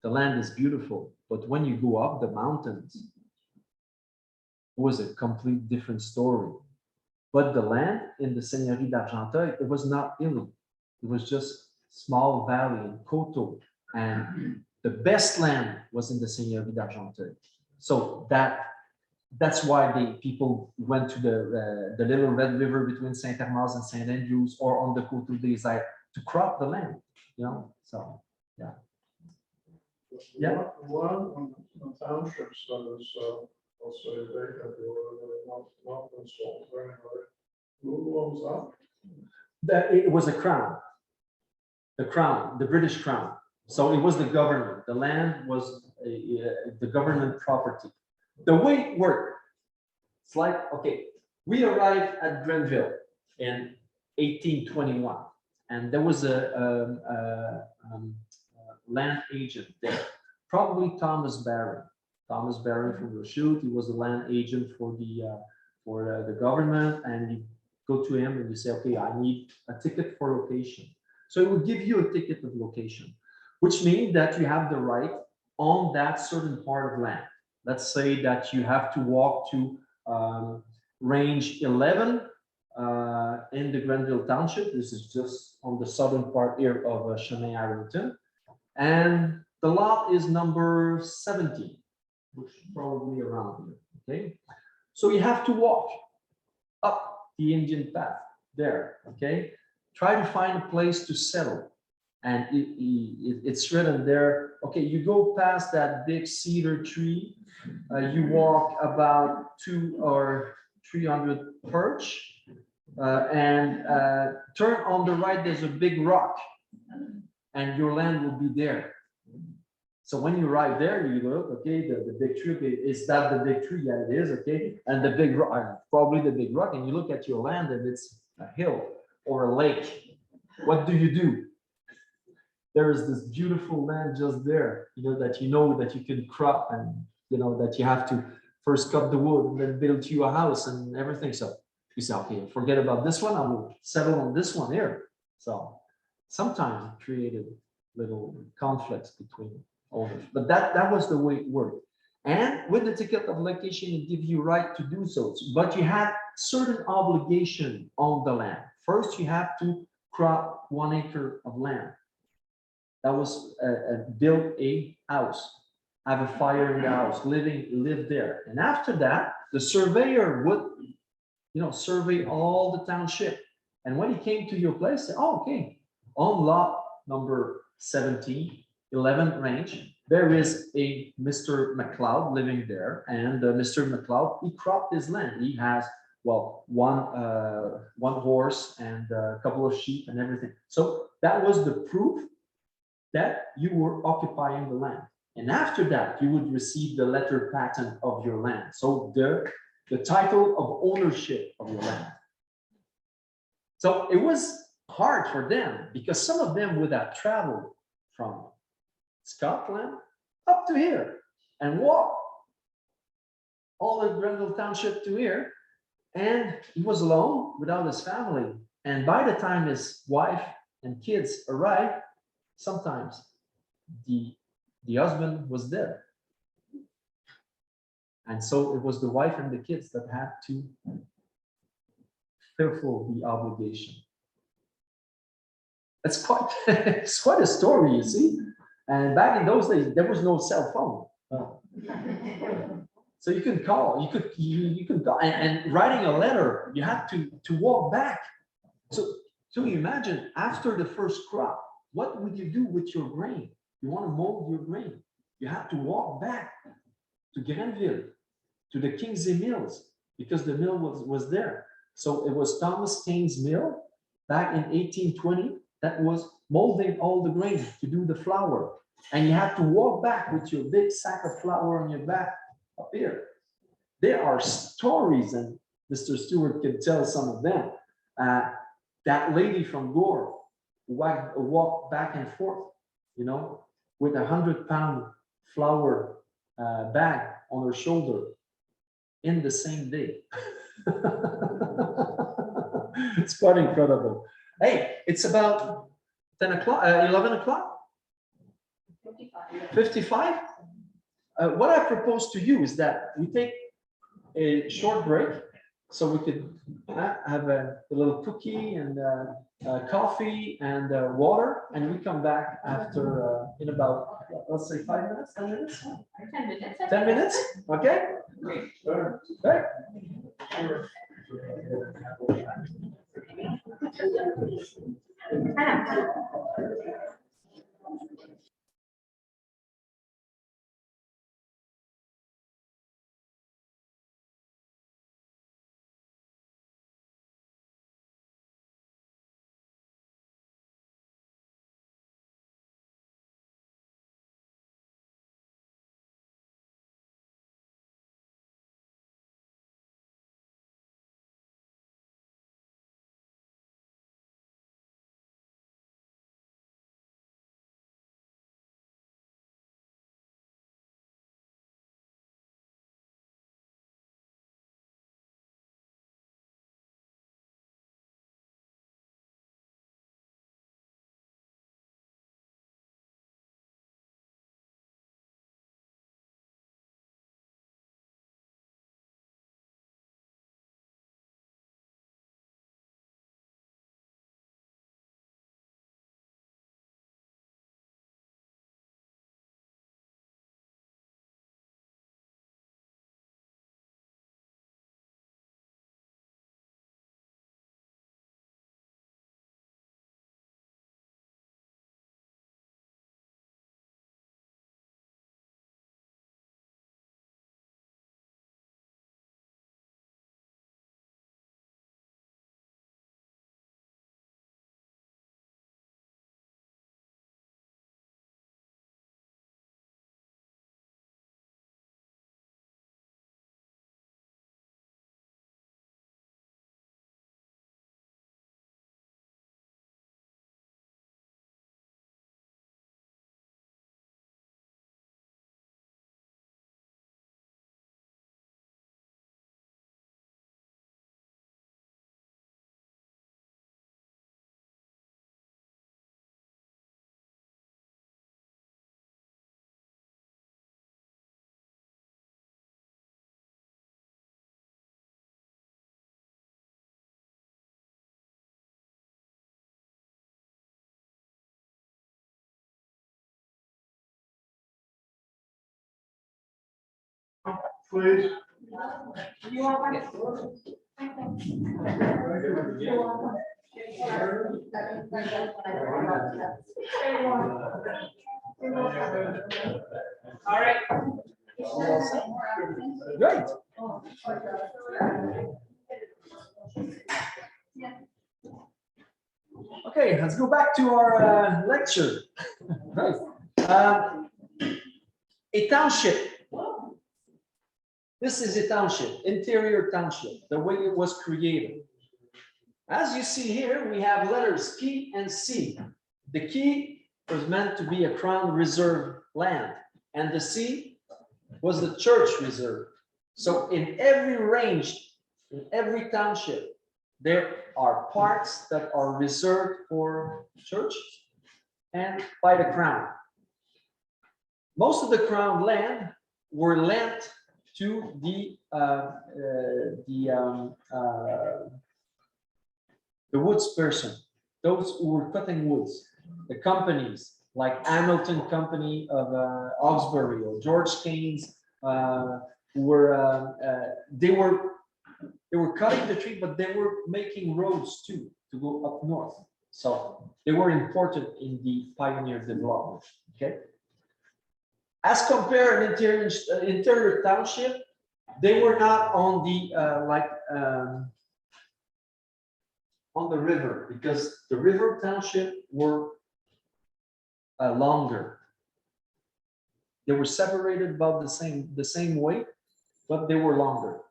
the land is beautiful. But when you go up the mountains, it was a complete different story. But the land in the Seigneurie d'Argenteuil, it was not hilly. It was just small valley and coteau. And the best land was in the Seigneurie d'Argenteuil. So that's why people went to the little Red River between Saint-Hermas and St. Andrews, or on the Coteau des Airs to crop the land, you know, so, yeah. Yeah. One townships that is, let's say, vacant or not installed anyway. Who owns that? It was a crown, the British crown. So it was the government. The land was the government property. The way it worked, it's like, okay, we arrived at Grenville in 1821, and there was a land agent there, probably Thomas Barron. Thomas Barron from Rachute, he was the land agent for the government, and you go to him and you say, okay, I need a ticket for location. So it will give you a ticket of location, which means that you have the right on that certain part of land. Let's say that you have to walk to range 11 in the Grenville Township. This is just on the southern part here of Chemin Harrington. And the lot is number 17, which is probably around here, okay? So you have to walk up the Indian path there, okay? Try to find a place to settle. And it's written there, okay, you go past that big cedar tree, you walk about 200 or 300 perch, and turn on the right, there's a big rock, and your land will be there. So when you arrive there, you look, okay, the big tree, okay, is that the big tree? Yeah, it is, okay. And the big rock, probably the big rock, and you look at your land and it's a hill or a lake. What do? There is this beautiful land just there, that you can crop, and that you have to first cut the wood and then build you a house and everything. So you say, okay, forget about this one, I will settle on this one here. So sometimes it created little conflicts between owners, but that was the way it worked. And with the ticket of location, it gives you right to do so, but you had certain obligation on the land. First, you have to crop 1 acre of land. That was build a house, have a fire in the house, live there. And after that, the surveyor would survey all the township. And when he came to your place, say, oh, okay, on lot number 17, 11th range, there is a Mr. McLeod living there. And Mr. McLeod, he cropped his land. He has, well, one horse and a couple of sheep and everything. So that was the proof that you were occupying the land. And after that, you would receive the letter patent of your land. So the title of ownership of your land. So it was hard for them because some of them would have traveled from Scotland up to here and walk all the Grenville Township to here. And he was alone without his family. And by the time his wife and kids arrived, sometimes the husband was dead. And so it was the wife and the kids that had to fulfill the obligation. It's quite a story, you see. And back in those days, there was no cell phone. So you can call, you can call, and writing a letter, you had to walk back. So you imagine after the first crop, what would you do with your grain? You want to mold your grain. You have to walk back to Grenville, to the Kingsley Mills, because the mill was there. So it was Thomas Kane's mill back in 1820 that was molding all the grain to do the flour. And you have to walk back with your big sack of flour on your back up here. There are stories, and Mr. Stewart can tell some of them. That lady from Gore walked back and forth, with a 100-pound flour bag on her shoulder in the same day. It's quite incredible. Hey, it's about 10 o'clock, 11 o'clock? 55? What I propose to you is that we take a short break so we could have a little cookie and coffee and water, and we come back after in about, let's say 5 minutes, 10 minutes? 10 minutes. 10 minutes? Okay? Sure. Right. Sure. Please. You want one? All right. Great. Okay, let's go back to our lecture. Right. A township. This is a township, interior township, the way it was created. As you see here, we have letters P and C. The key was meant to be a crown reserve land, and the C was the church reserve. So in every range, in every township, there are parts that are reserved for church and by the crown. Most of the crown land were lent to the woods person, those who were cutting woods, the companies like Hamilton Company of Hawkesbury or George Keynes, who were they were cutting the tree, but they were making roads too to go up north. So they were important in the pioneer development. Okay. As compared an interior township, they were not on the on the river, because the river township were longer. They were separated about the same way, but they were longer.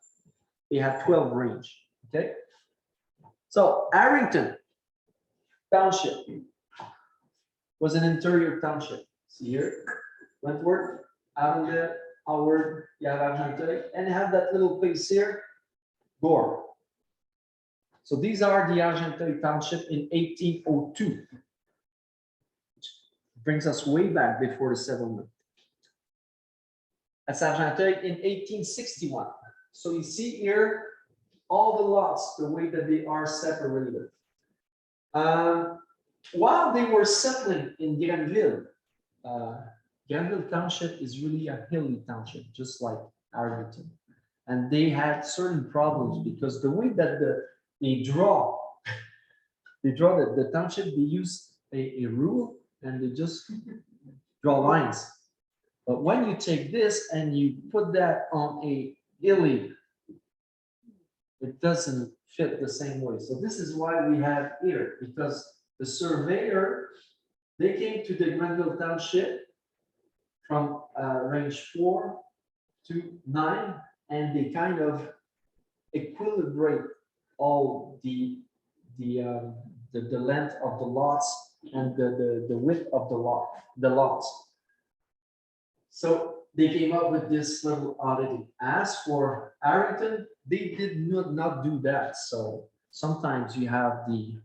They had 12 range. Okay. So Harrington Township was an interior township. See here, Wentworth, Avondale, Howard, you have Argenteuil, and you have that little place here, Gore. So these are the Argenteuil Township in 1802. Which brings us way back before the settlement. That's Argenteuil in 1861. So you see here all the lots, the way that they are separated. While they were settling in Granville, Granville Township is really a hilly township, just like Arlington. And they had certain problems because the way that they draw the township, they use a rule and they just draw lines. But when you take this and you put that on a hilly, it doesn't fit the same way. So this is why we have here, because the surveyor, they came to the Granville Township from range 4 to 9, and they kind of equilibrate all the length of the lots and the width of the lots. So they came up with this little oddity. As for Harrington, they did not do that. So sometimes you have the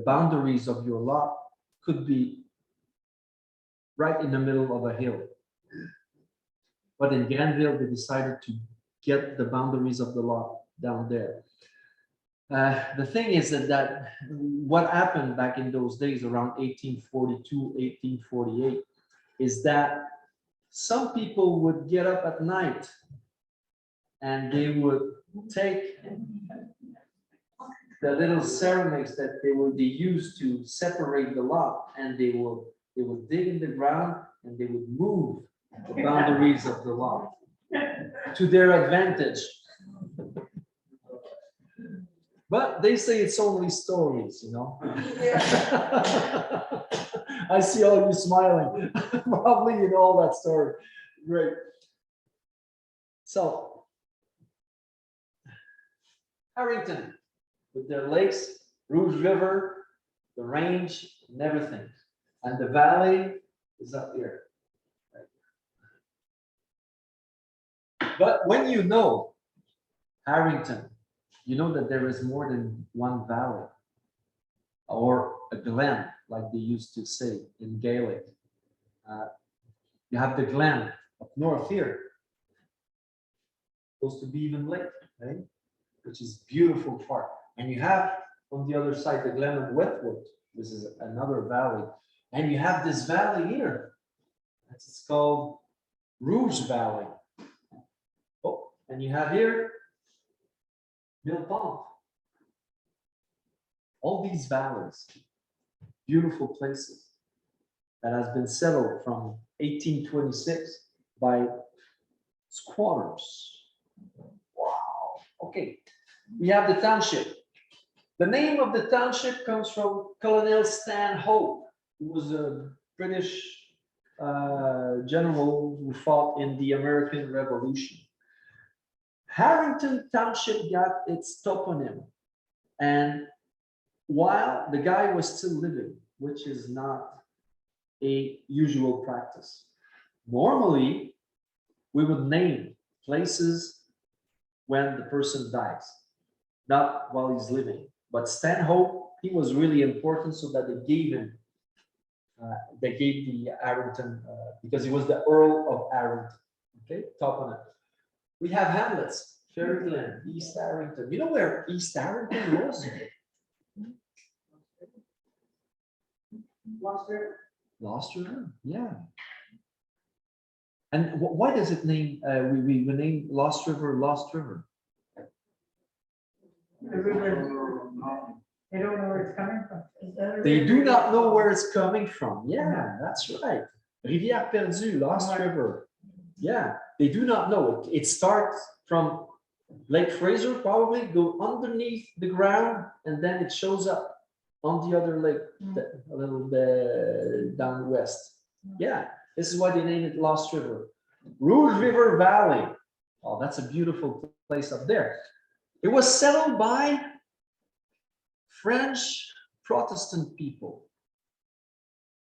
boundaries of your lot could be right in the middle of a hill. But in Granville, they decided to get the boundaries of the lot down there. The thing is that what happened back in those days around 1842, 1848, is that some people would get up at night and they would take the little ceramics that they used to separate the lot, and they would dig in the ground and they would move the boundaries of the lot to their advantage. But they say it's only stories, you know. I see all you smiling. Probably you know all that story. Great. So, Harrington, with their lakes, Rouge River, the range, and everything. And the valley is up here. Right? But when you know Harrington, you know that there is more than one valley or a glen, like they used to say in Gaelic. You have the glen up north here, supposed to be even lake, right? Which is beautiful part. And you have on the other side the glen of Wentworth, which is another valley. And you have this valley here. It's called Rouge Valley. Oh, and you have here Millpont. All these valleys, beautiful places that has been settled from 1826 by squatters. Wow. Okay. We have the township. The name of the township comes from Colonel Stanhope, who was a British general who fought in the American Revolution. Harrington Township got its toponym, and while the guy was still living, which is not a usual practice. Normally, we would name places when the person dies, not while he's living. But Stanhope, he was really important, so that they gave the Argenteuil, because he was the Earl of Argenteuil. Okay, top on it. We have hamlets, Fairyland, East Arrington. You know where East Arrington was? Lost River, yeah. And why does it name, we name Lost River, Lost River? The river, they don't know where it's coming from. They do not know where it's coming from. Yeah, that's right. Rivière Perdue, Lost River. Yeah, they do not know. It starts from Lake Fraser, probably go underneath the ground, and then it shows up on the other lake, a little bit down west. Yeah, this is why they named it Lost River. Rouge River Valley. Oh, that's a beautiful place up there. It was settled by French Protestant people.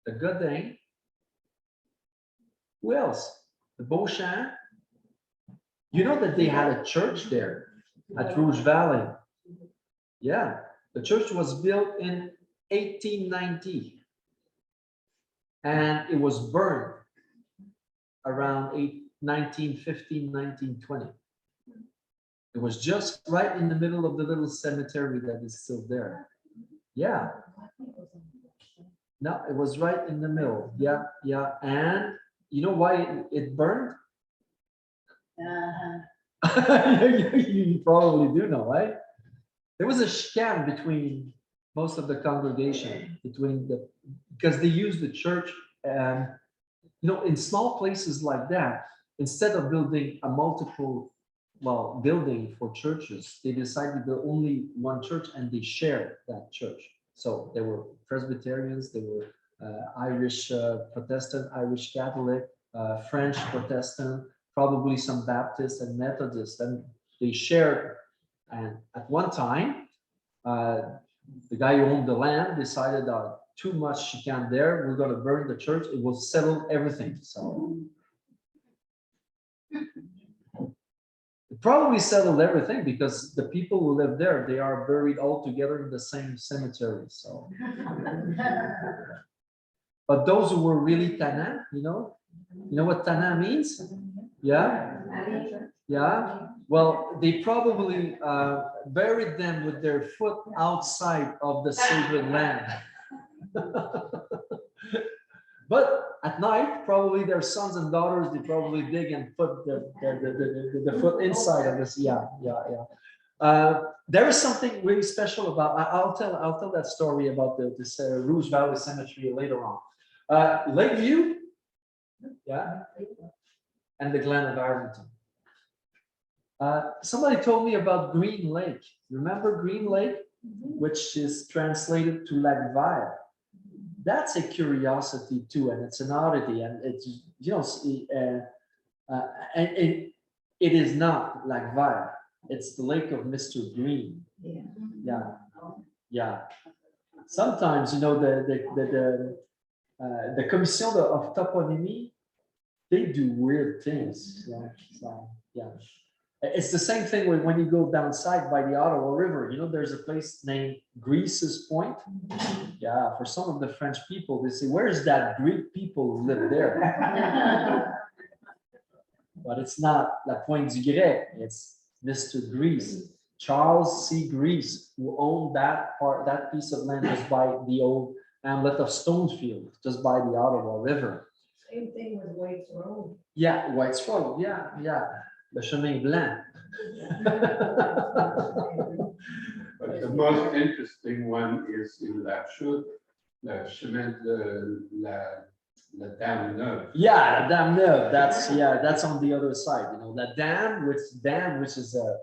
The Godin. Who else? The Beauchamp. You know that they had a church there at Rouge Valley. Yeah, the church was built in 1890 and it was burned around 1915, 1920. It was just right in the middle of the little cemetery that is still there. Yeah. No, it was right in the middle. Yeah, yeah. And you know why it burned? You probably do know, right? There was a chicane between most of the congregation, because they used the church, and in small places like that, instead of building a building for churches, they decided to build only one church, and they shared that church. So there were Presbyterians, there were Irish Protestant, Irish Catholic, French Protestant, probably some Baptists and Methodists, and they shared. And at one time, the guy who owned the land decided too much chicane there, we're going to burn the church. It will settle everything. So it probably settled everything, because the people who live there, they are buried all together in the same cemetery. So, but those who were really tannant, you know what tannant means? Yeah, yeah. Well, they probably buried them with their foot outside of the sacred land. But at night, probably their sons and daughters, they probably dig and put the foot inside of this. Yeah, yeah, yeah. There is something really special about. I'll tell that story about this Rouge Valley Cemetery later on. Lakeview, yeah, and the Glen of Argenteuil. Somebody told me about Green Lake. Remember Green Lake, which is translated to Lac Vert? That's a curiosity too, and it's an oddity, and it's and it is not Lac Vert. It's the lake of Mr. Green. Yeah, yeah. Sometimes the Commission of Toponymy, they do weird things. Yeah. It's the same thing when you go down south by the Ottawa River. There's a place named Greece's Point. Yeah, for some of the French people, they say, "Where's that Greek people who live there?" But it's not La Pointe du Grec. It's Mr. Greece, Charles C. Greece, who owned that piece of land just by the old hamlet of Stonefield, just by the Ottawa River. Same thing with White's Road. Yeah, White's Road. Yeah, yeah. Le chemin blanc. But the most interesting one is in La Chute, le chemin de la Dame Neuve. Yeah, la Dame Neuve, that's on the other side, you know, la dame, which is a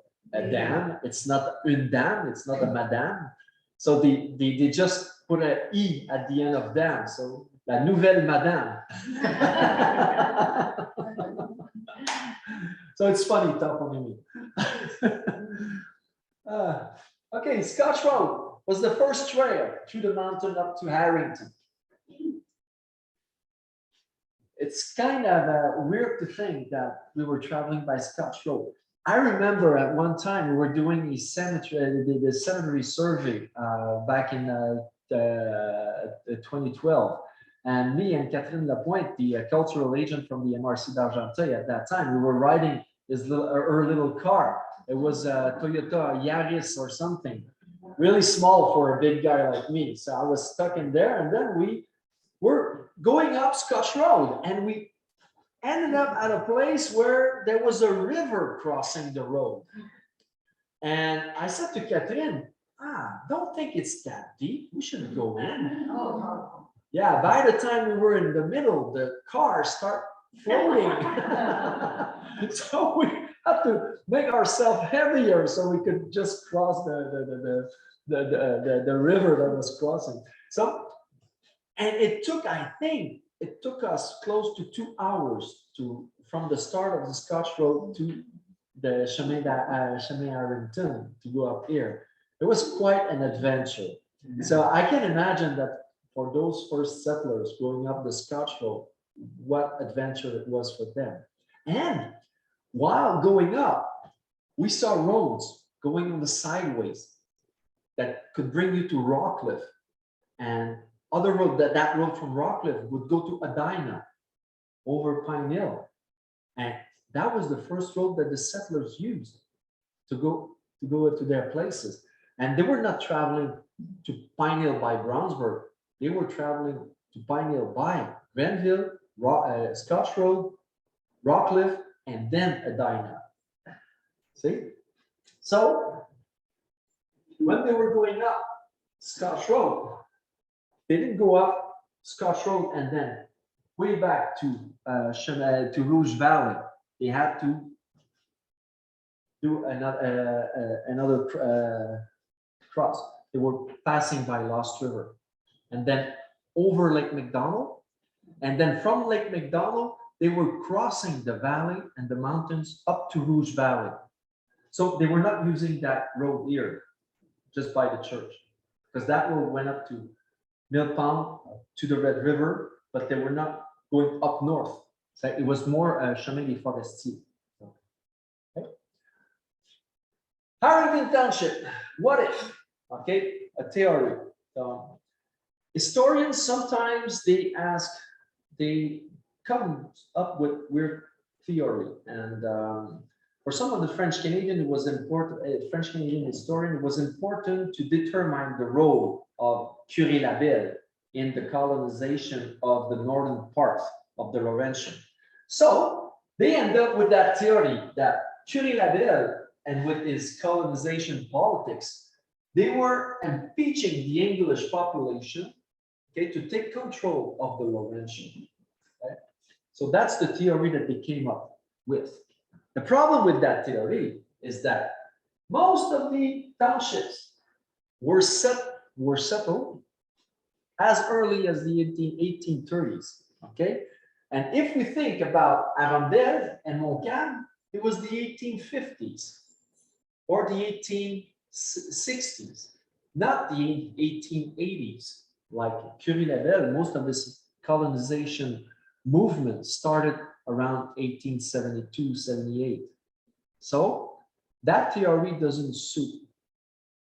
dame, it's not une dame, it's not a madame. So they just put an E at the end of dame, so la nouvelle madame. So it's funny, toponymy. Okay, Scotch Road was the first trail through the mountain up to Harrington. It's kind of weird to think that we were traveling by Scotch Road. I remember at one time we were doing the cemetery survey back in 2012. And me and Catherine Lapointe, the cultural agent from the MRC d'Argenteuil at that time, we were riding her little car. It was a Toyota Yaris or something, really small for a big guy like me. So I was stuck in there, and then we were going up Scotch Road, and we ended up at a place where there was a river crossing the road. And I said to Catherine, don't think it's that deep. We should go in. Yeah, by the time we were in the middle, the cars start floating. So we had to make ourselves heavier so we could just cross the river that was crossing. So, and it took, I think, it took us close to 2 hours from the start of the Scotch Road to the Chemin Harrington to go up here. It was quite an adventure. So I can imagine that for those first settlers going up the Scotch Road, what adventure it was for them. And while going up, we saw roads going on the sideways that could bring you to Rockcliffe, and other road that road from Rockcliffe would go to Edina over Pine Hill. And that was the first road that the settlers used to go to their places. And they were not traveling to Pine Hill by Brownsburg. They were traveling to Pine Hill by Grenville, Scotch Road, Rockcliffe, and then Edina. See? So when they were going up Scotch Road, they didn't go up Scotch Road and then way back to Rouge Valley. They had to do another cross. They were passing by Lost River, and then over Lake McDonald, and then from Lake McDonald, they were crossing the valley and the mountains up to Rouge Valley. So they were not using that road here, just by the church, because that road went up to Mill Pond, to the Red River, but they were not going up north. So it was more Chemin des Forestiers. Okay. Harrington Township, what if? Okay, a theory. Historians sometimes they come up with weird theory, and for some of the French Canadian, it was important. French Canadian historian, it was important to determine the role of Curie-Labelle in the colonization of the northern part of the Laurentian. So they end up with that theory that Curie-Labelle, and with his colonization politics, they were impeaching the English population, okay, to take control of the Laurentian. Okay? So that's the theory that they came up with. The problem with that theory is that most of the townships were settled as early as the 1830s. Okay, and if we think about Argenteuil and Montcalm, it was the 1850s or the 1860s, not the 1880s. Like Curie-Labelle, most of this colonization movement started around 1872, 78. So that theory doesn't suit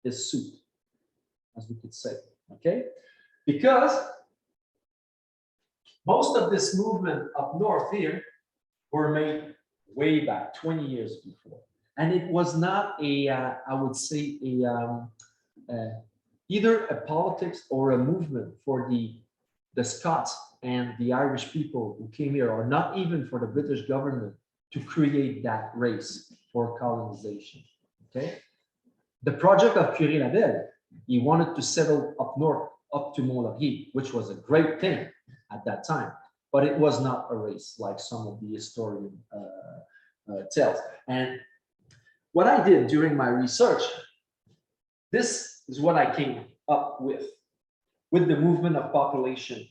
this suit, as we could say, okay? Because most of this movement up north here were made way back 20 years before. And it was not a, I would say, either a politics or a movement for the Scots and the Irish people who came here, or not even for the British government to create that race for colonization. Okay. The project of Curie-Labelle, he wanted to settle up north, up to Mont-Laurier, which was a great thing at that time, but it was not a race like some of the historian tells. And what I did during my research, this is what I came up with the movement of population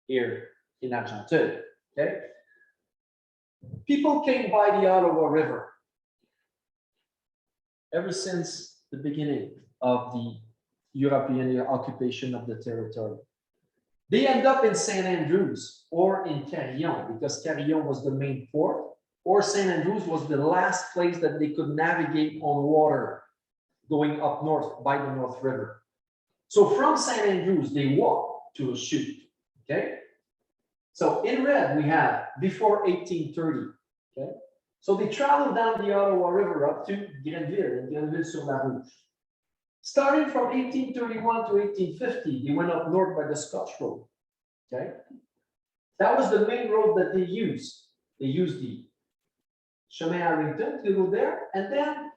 here in Argenteuil. Okay, people came by the Ottawa River ever since the beginning of the European occupation of the territory. They end up in St. Andrews or in Carillon, because Carillon was the main port, or St. Andrews was the last place that they could navigate on water going up north by the North River. So from St. Andrews, they walk to a chute. Okay. So in red, we have before 1830. Okay. So they traveled down the Ottawa River up to Grenville and Grenville-sur-la-Rouge. Starting from 1831 to 1850, they went up north by the Scotch Road. Okay. That was the main road that they used. They used the Chemin Harrington to go there, and then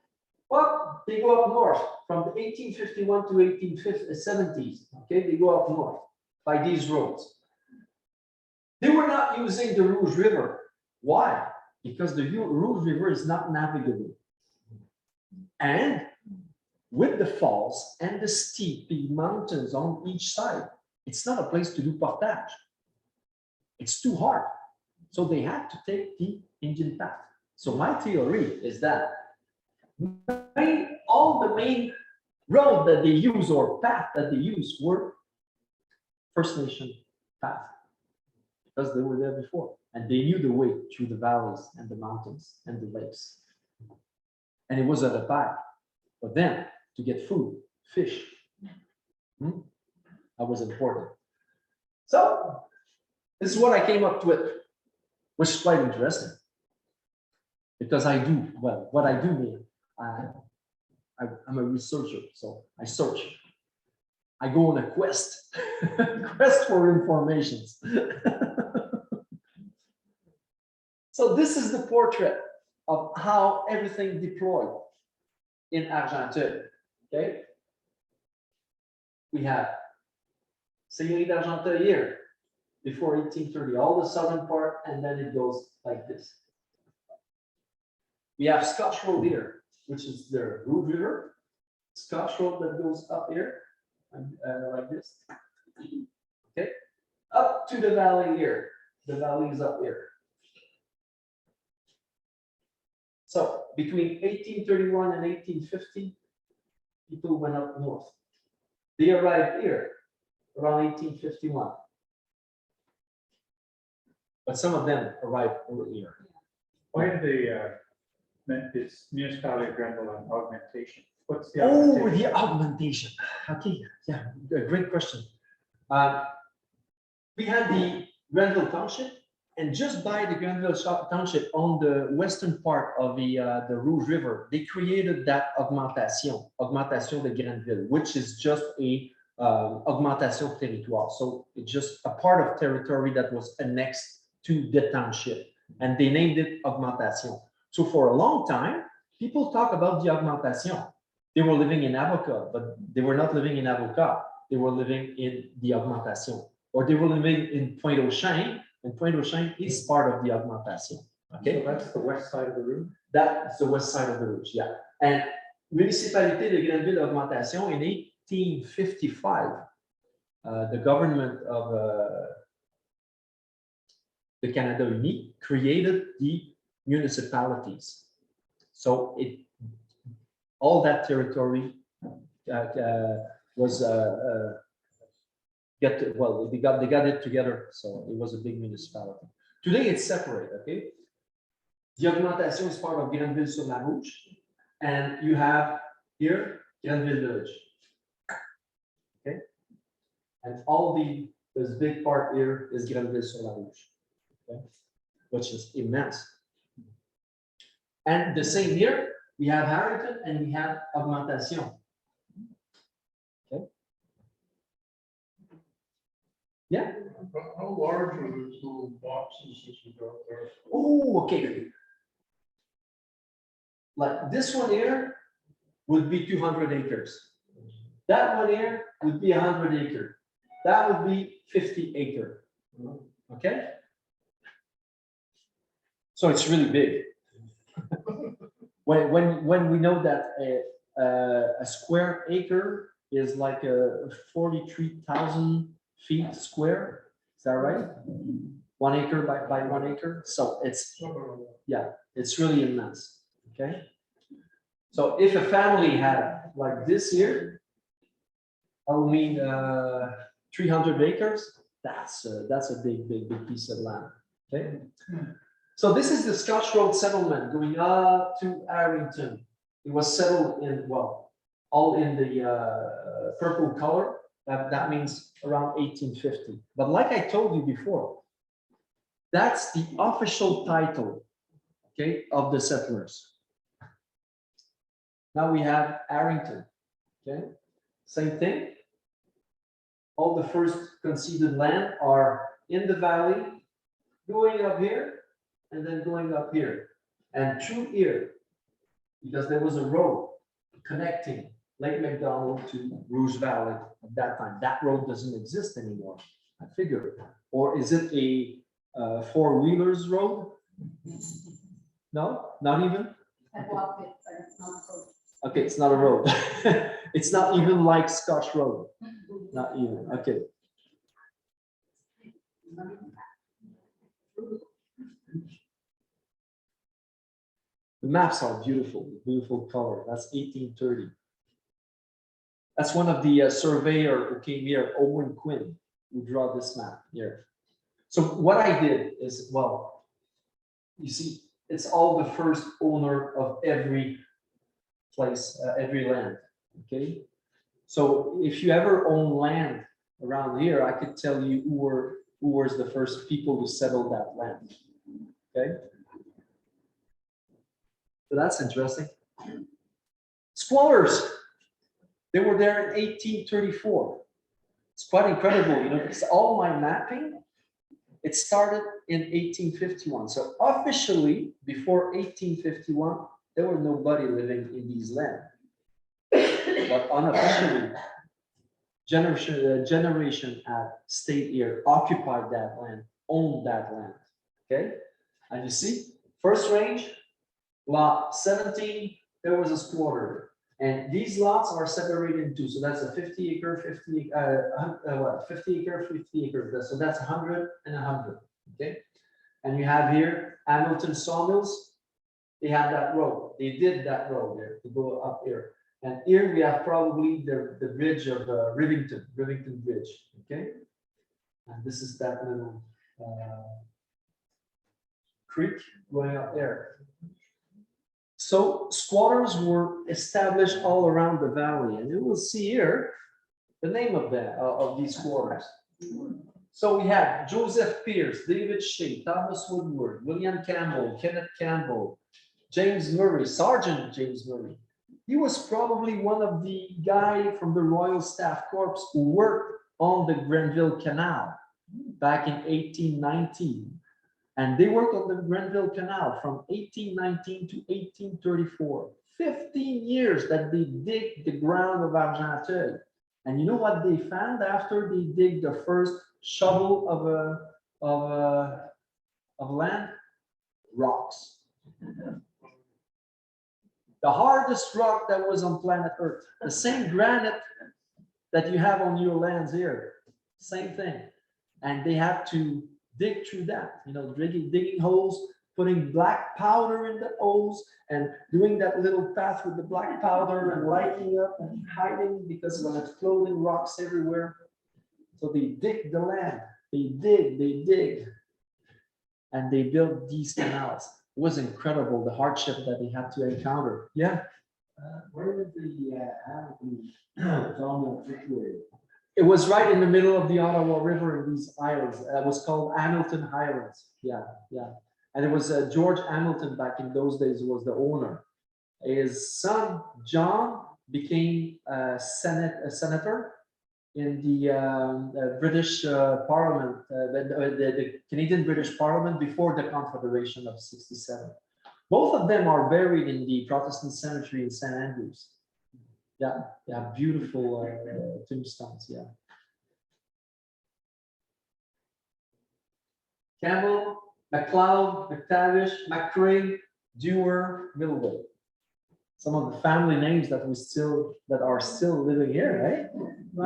well, they go up north from the 1851 to 1870s. Okay, they go up north by these roads. They were not using the Rouge River. Why? Because the Rouge River is not navigable. And with the falls and the steep mountains on each side, it's not a place to do portage. It's too hard. So they had to take the Indian path. So my theory is that all the main road that they use or path that they use were First Nation path, because they were there before and they knew the way through the valleys and the mountains and the lakes. And it was at a path for them to get food, fish. That was important. So this is what I came up with, which is quite interesting. Because I do, well, what I do mean, I'm a researcher, so I search. I go on a quest, quest for informations. So this is the portrait of how everything deployed in Argenteuil. Okay, we have Seigneurie d'Argenteuil here before 1830, all the southern part, and then it goes like this. We have Scotch Road here, which is the Rouge River. Scotch Road that goes up here, like this. Okay, up to the valley here. The valley is up here. So between 1831 and 1850, people went up north. They arrived here around 1851. But some of them arrived earlier. Why did this municipality of Grenville and augmentation? What's the Oh, augmentation? the augmentation. Okay, yeah, a great question. We had the Grenville Township, and just by the Grenville Township on the western part of the Rouge River, they created that augmentation de Grenville, which is just a augmentation territoire. So it's just a part of territory that was annexed to the township, and they named it augmentation. So for a long time, people talk about the augmentation. They were living in Avoca, but they were not living in Avoca. They were living in the augmentation, or they were living in Pointe-aux-Chênes, and Pointe-aux-Chênes is part of the augmentation. Okay, So that's the west side of the room. that's the west side of the Rouge, yeah. And municipalité de Grenville augmentation in 1855, the government of the Canada Uni created the municipalities. So all that territory was they got it together. So it was a big municipality. Today it's separate. Okay, the augmentation is part of Grenville-sur-la-Rouge, and you have here Grenville Village. Okay, and all this big part here is Grenville-sur-la-Rouge. Okay, which is immense. And the same here, we have Harrington and we have augmentation. Okay. Yeah. How large are these little boxes that you got there? Oh, okay. Like this one here would be 200 acres. That one here would be 100 acre. That would be 50 acre. Okay? So it's really big. When we know that a square acre is like a 43,000 feet square, is that right? 1 acre by 1 acre. So it's, yeah, it's really immense. Okay. So if a family had like this here, I will mean 300 acres. That's a big piece of land. Okay. So this is the Scotch Road settlement going up to Harrington. It was settled in, well, all in the purple color. That means around 1850. But like I told you before, that's the official title, okay, of the settlers. Now we have Harrington, okay, same thing. All the first conceded land are in the valley, going up here, and then going up here, and through here, because there was a road connecting Lake McDonald to Rouge Valley at that time. That road doesn't exist anymore, I figure. Or is it a four-wheelers road? No, not even? I walked it, but it's not close. Okay, it's not a road. It's not even like Scotch Road. Not even, okay. The maps are beautiful, beautiful color. That's 1830. That's one of the surveyor who came here, Owen Quinn, who drew this map here. So what I did is, well, you see, it's all the first owner of every place, every land, okay? So if you ever own land around here, I could tell you who was the first people who settled that land, okay? So that's interesting. Squatters, they were there in 1834. It's quite incredible, you know, because all my mapping, it started in 1851. So officially, before 1851, there were nobody living in these lands. But unofficially, generation had stayed here, occupied that land, owned that land. Okay, and you see, first range, lot 17, there was a squatter, and these lots are separated in two. So that's a 50 acre, 50 acre, 50 acre. So that's 100 and 100. Okay, and you have here Hamilton Sawmills. They have that road. They did that road there to go up here. And here we have probably the bridge of Rivington Bridge, okay? And this is that little creek going up there. So squatters were established all around the valley, and you will see here the name of these squatters. So we have Joseph Pierce, David Shea, Thomas Woodward, William Campbell, Kenneth Campbell, James Murray, Sergeant James Murray. He was probably one of the guys from the Royal Staff Corps who worked on the Grenville Canal back in 1819. And they worked on the Grenville Canal from 1819 to 1834. 15 years that they dig the ground of Argenteuil. And you know what they found after they dig the first shovel of land? Rocks. The hardest rock that was on planet Earth. The same granite that you have on your lands here. Same thing. And they have to dig through that, you know, digging holes, putting black powder in the holes, and doing that little path with the black powder and lighting up and hiding because when it's floating rocks everywhere. So they dig the land. They dig. And they built these canals. It was incredible, the hardship that they had to encounter. Yeah. Where was the Hamilton situated? It was right in the middle of the Ottawa River in these islands. It was called Hamilton Highlands. Yeah. And it was George Hamilton back in those days who was the owner. His son, John, became a senator in the British Parliament, the Canadian British Parliament before the Confederation of '67. Both of them are buried in the Protestant cemetery in St. Andrews. Yeah, yeah, beautiful tombstones, yeah. Campbell, MacLeod, McTavish, McCrae, Dewar, Millway. Some of the family names that are still living here, right?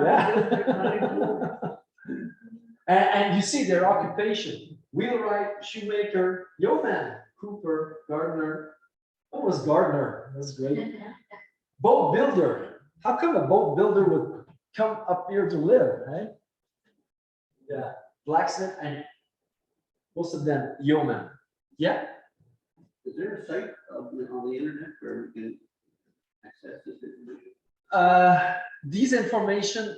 Yeah. And you see their occupation: wheelwright, shoemaker, yeoman, cooper, gardener. What was gardener? That's great. Boat builder. How come a boat builder would come up here to live, right? Yeah. Blacksmith, and most of them yeoman. Yeah. Is there a site on the internet where we can access this information? These information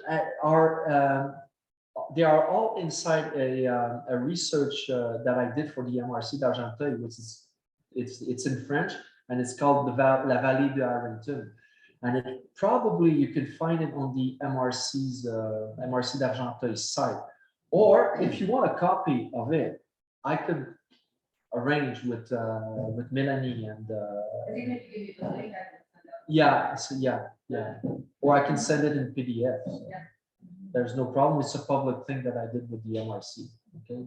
they are all inside a research that I did for the MRC d'Argenteuil, which is it's in French, and it's called La Vallée de Harrington. And probably you can find it on the MRC d'Argenteuil site. Or if you want a copy of it, I could arrange with Melanie and yeah, so yeah. Or I can send it in PDF. Yeah. There's no problem. It's a public thing that I did with the MRC. Okay.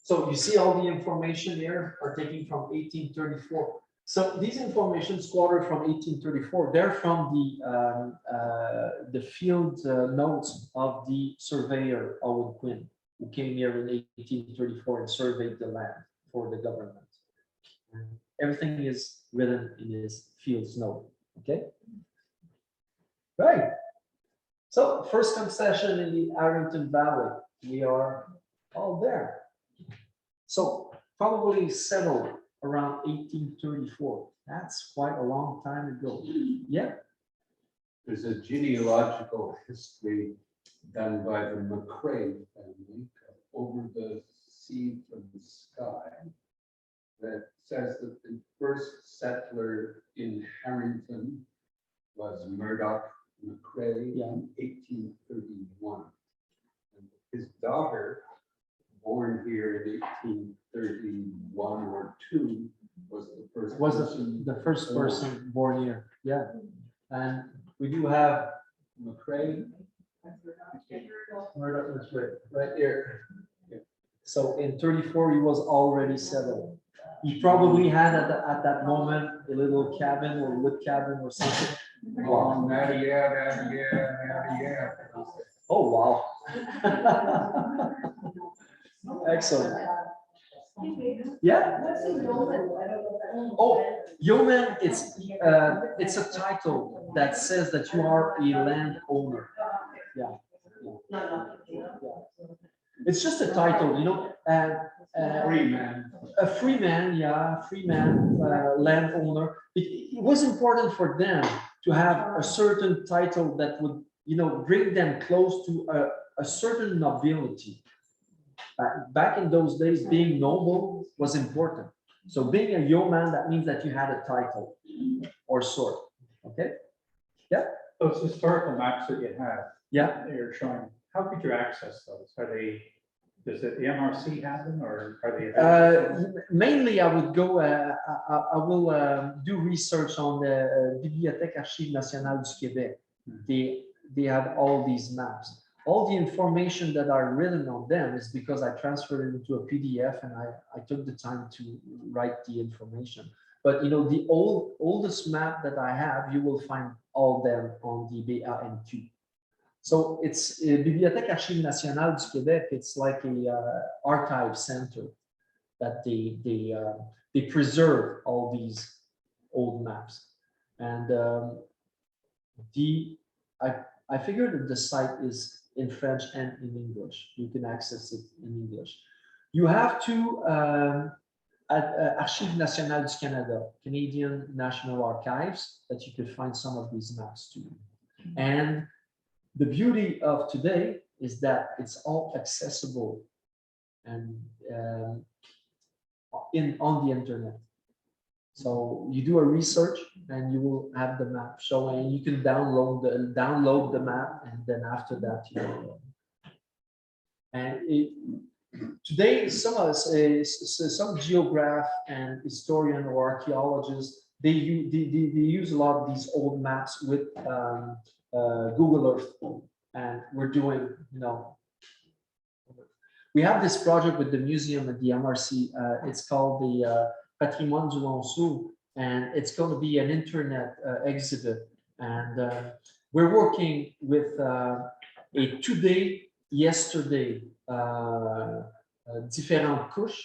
So you see all the information here are taken from 1834. So these information squattered from 1834, they're from the field notes of the surveyor Owen Quinn, who came here in 1834 and surveyed the land for the government. And everything is written in his field's note. Okay. Right. So first concession in the Harrington Valley, we are all there. So probably settled around 1834. That's quite a long time ago. Yeah. There's a genealogical history done by the McCrae family, Over the Sea from the Sky, that says that the first settler in Harrington was Murdoch McCrae in 1831. And his daughter, born here in 1831 or 2, was the first the first person born here. Yeah. And we do have McCrae. Murdoch McCrae right here. Yeah. So in 34, he was already settled. He probably had at that moment a little cabin or wood cabin or something. Wow. Oh, wow. Excellent. Yeah. What's a yeoman? I don't know. Oh, yeoman, it's a title that says that you are a landowner. Yeah. It's just a title, you know, free man. a free man, yeah, free man, landowner. It was important for them to have a certain title that would, you know, bring them close to a certain nobility. Back in those days, being noble was important. So being a yeoman, that means that you had a title or sort. Okay. Yeah. Those historical maps that you have, Yeah. you're showing, how could you access those? Does the MRC have them, or are they? Mainly, I would go. I will do research on the Bibliothèque Archives Nationales du Québec. They have all these maps. All the information that are written on them is because I transferred it into a PDF and I took the time to write the information. But you know, the oldest map that I have, you will find all them on the BANQ. So it's Bibliothèque Archives Nationales du Québec. It's like a archive center that they preserve all these old maps. And I figured that the site is in French and in English. You can access it in English. You have to at Archives Nationales du Canada, Canadian National Archives, that you could find some of these maps too. And the beauty of today is that it's all accessible and on the internet. So you do a research and you will have the map showing. You can download the map, and then after that, you know. And today, some of us, some geograph and historian or archaeologists, they use a lot of these old maps with Google Earth, and we're doing, you know. We have this project with the museum at the MRC. It's called the Patrimoine du Monceau, and it's going to be an internet exhibit. And we're working with a today, yesterday, different couche,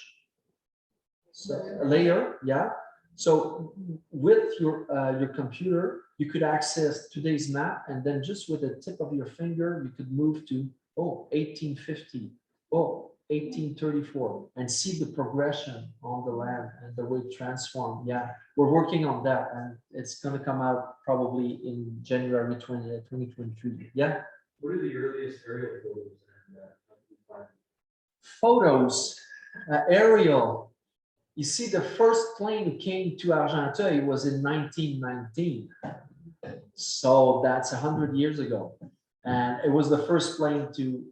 so a layer, yeah. So with your computer, you could access today's map, and then just with the tip of your finger, you could move to 1850. 1834, and see the progression on the land and the way it transformed. Yeah, we're working on that, and it's going to come out probably in January 2023. Yeah. What are the earliest aerial photos? Photos, aerial. You see, the first plane that came to Argenteuil was in 1919. So that's 100 years ago. And it was the first plane to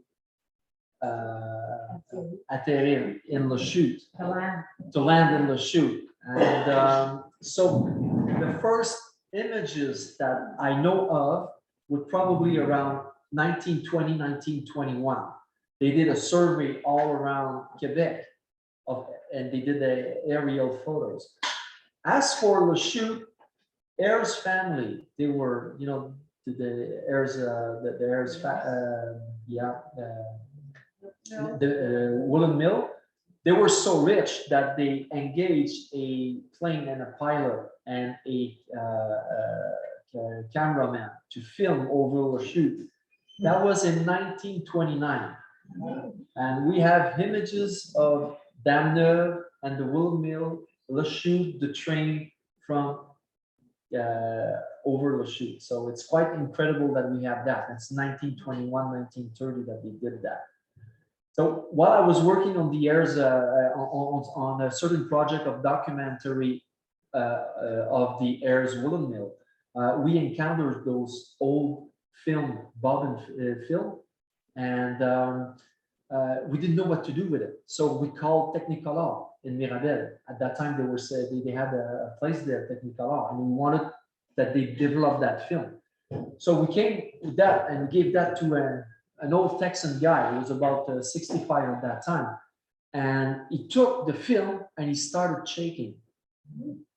atterrir in Le Chute, to land in Le Chute. And so the first images that I know of were probably around 1920, 1921. They did a survey all around Quebec and they did the aerial photos. As for Le Chute, Ayres family, they were, you know, the Ayres, the Ayres, the woolen mill. They were so rich that they engaged a plane and a pilot and a cameraman to film over Le Chute. That was in 1929. And we have images of Damneuve and the woolen mill, Le Chute, the train from over Le Chute. So it's quite incredible that we have that. It's 1921, 1930 that we did that. So while I was working on the Ayres, on a certain project of documentary of the Ayres woolen mill, we encountered those old film, bobbin film, and we didn't know what to do with it. So we called Technicolor in Mirabel. At that time, they had a place there, Technicolor, and we wanted that they develop that film. So we came with that and gave that to an old Texan guy. He was about 65 at that time. And he took the film and he started shaking.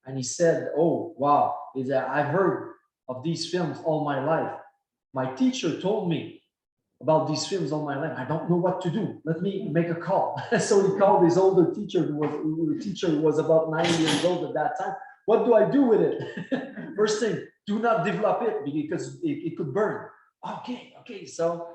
And he said, "Oh, wow, I've heard of these films all my life. My teacher told me about these films all my life. I don't know what to do. Let me make a call." So he called his older teacher, who was about 90 years old at that time. "What do I do with it?" First thing, do not develop it because it could burn. Okay. So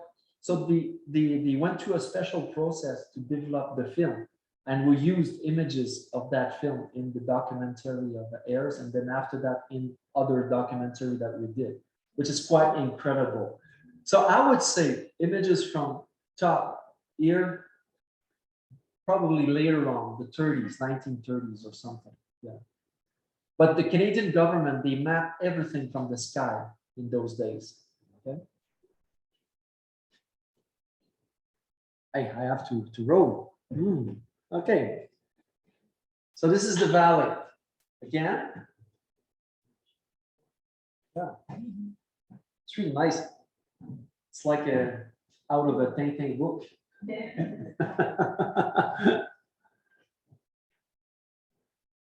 they went through a special process to develop the film, and we used images of that film in the documentary of the Ayres, and then after that in other documentary that we did, which is quite incredible. So I would say images from top here, probably later on, the 30s, 1930s or something. Yeah. But the Canadian government, they mapped everything from the sky in those days. Okay. Hey, I have to roll. Okay. So this is the valley. Again. Yeah. It's really nice. It's like out of a Tintin book.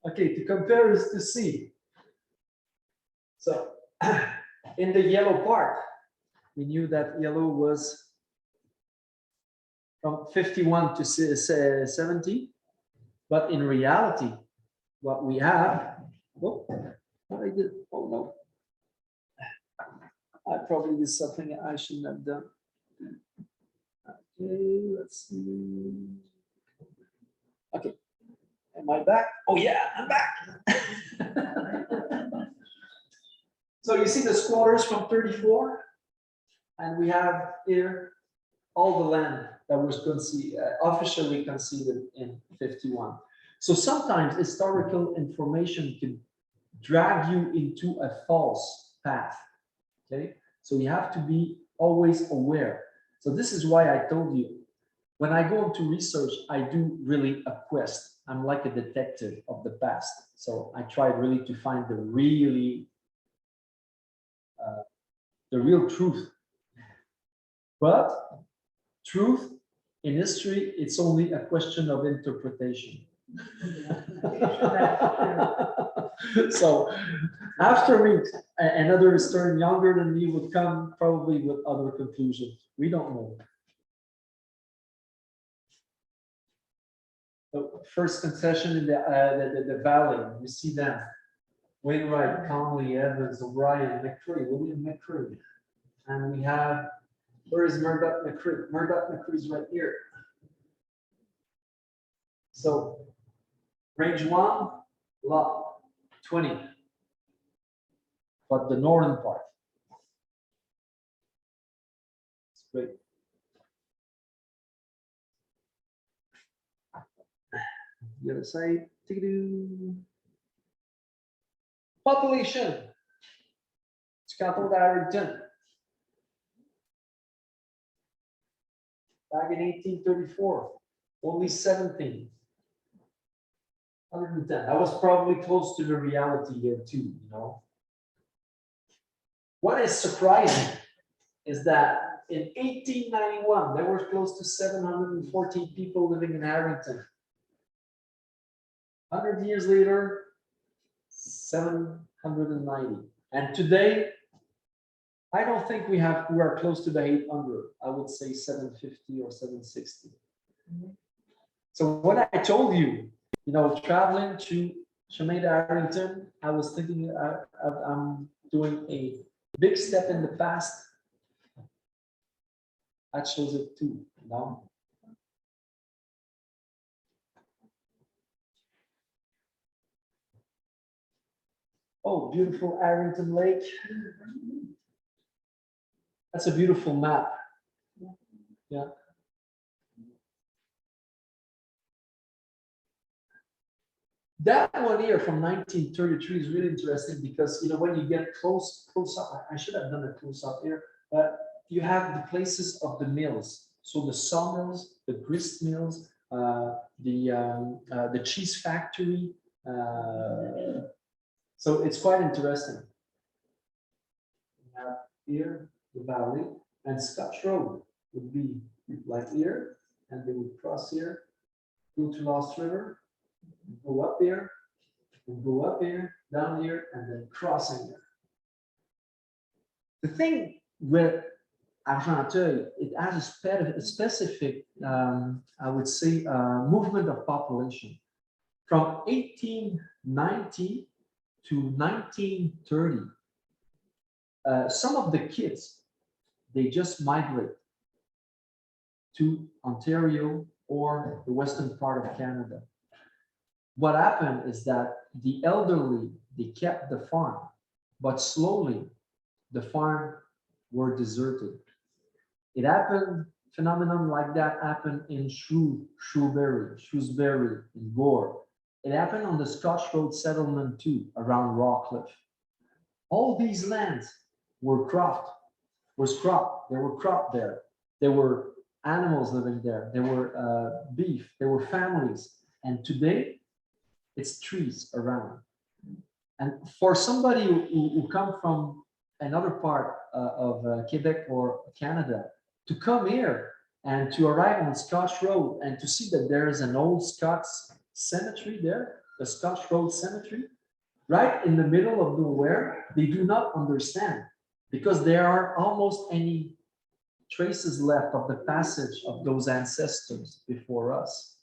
Okay, to compare is to see. So in the yellow part, we knew that yellow was from 51 to 70, but in reality, what we have, oh no, I probably did something I shouldn't have done. Okay, let's see. Okay, am I back? Oh yeah, I'm back. So you see the squatters from 34, and we have here all the land that was officially conceded in 51. So sometimes historical information can drag you into a false path. Okay, so you have to be always aware. So this is why I told you, when I go into research, I do really a quest. I'm like a detective of the past. So I try really to find the real truth. But truth in history, it's only a question of interpretation. So after me, another historian younger than me would come probably with other conclusions. We don't know. The first concession in the valley, you see them. Wainwright, Conley, Evans, O'Brien, McCree, William McCree. And we have, where is Murdoch McCree? Murdoch McCree's right here. So range 1, lot 20. But the northern part. It's great. The other side. Population. Canton d'Argenteuil. Back in 1834, only 17. 110. That was probably close to the reality here too, you know. What is surprising is that in 1891, there were close to 714 people living in Harrington. 100 years later, 790. And today, I don't think we are close to the 800. I would say 750 or 760. So when I told you, you know, traveling to Chemin d'Argenteuil, I was thinking I'm doing a big step in the past. That shows it too, you know. Oh, beautiful Harrington Lake. That's a beautiful map. Yeah. That one here from 1933 is really interesting because, you know, when you get close up, I should have done a close up here, but you have the places of the mills. So the sawmills, the grist mills, the cheese factory. So it's quite interesting. We have here the valley, and Scotch Road would be like here, and they would cross here, go to Lost River, go up there, and go up here, down here, and then crossing there. The thing with Argenteuil, it has a specific, I would say, movement of population. From 1890 to 1930, some of the kids, they just migrate to Ontario or the western part of Canada. What happened is that the elderly, they kept the farm, but slowly the farm were deserted. It happened, phenomenon like that happened in Shrewsbury, in Gore. It happened on the Scotch Road settlement too, around Rawcliffe. All these lands were cropped, There were cropped there. There were animals living there. There were beef. There were families. And today, it's trees around. And for somebody who come from another part of Quebec or Canada, to come here and to arrive on Scotch Road and to see that there is an old Scots cemetery there, the Scotch Road Cemetery, right in the middle of nowhere, they do not understand because there are almost any traces left of the passage of those ancestors before us.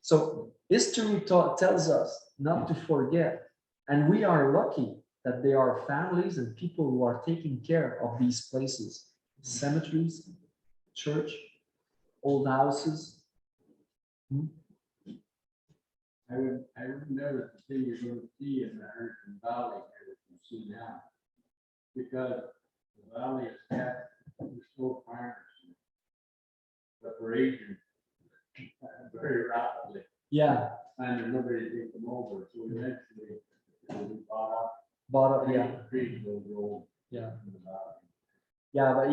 So history tells us not to forget, and we are lucky that there are families and people who are taking care of these places, cemeteries, church, old houses. I would never think you're going to see in the Harrington Valley here that you see now, because the valley is kept with slow farmers, but we're aging very rapidly. Yeah. And nobody take them over, so eventually Bought up, yeah. Trees will grow Yeah. in the valley. Yeah, but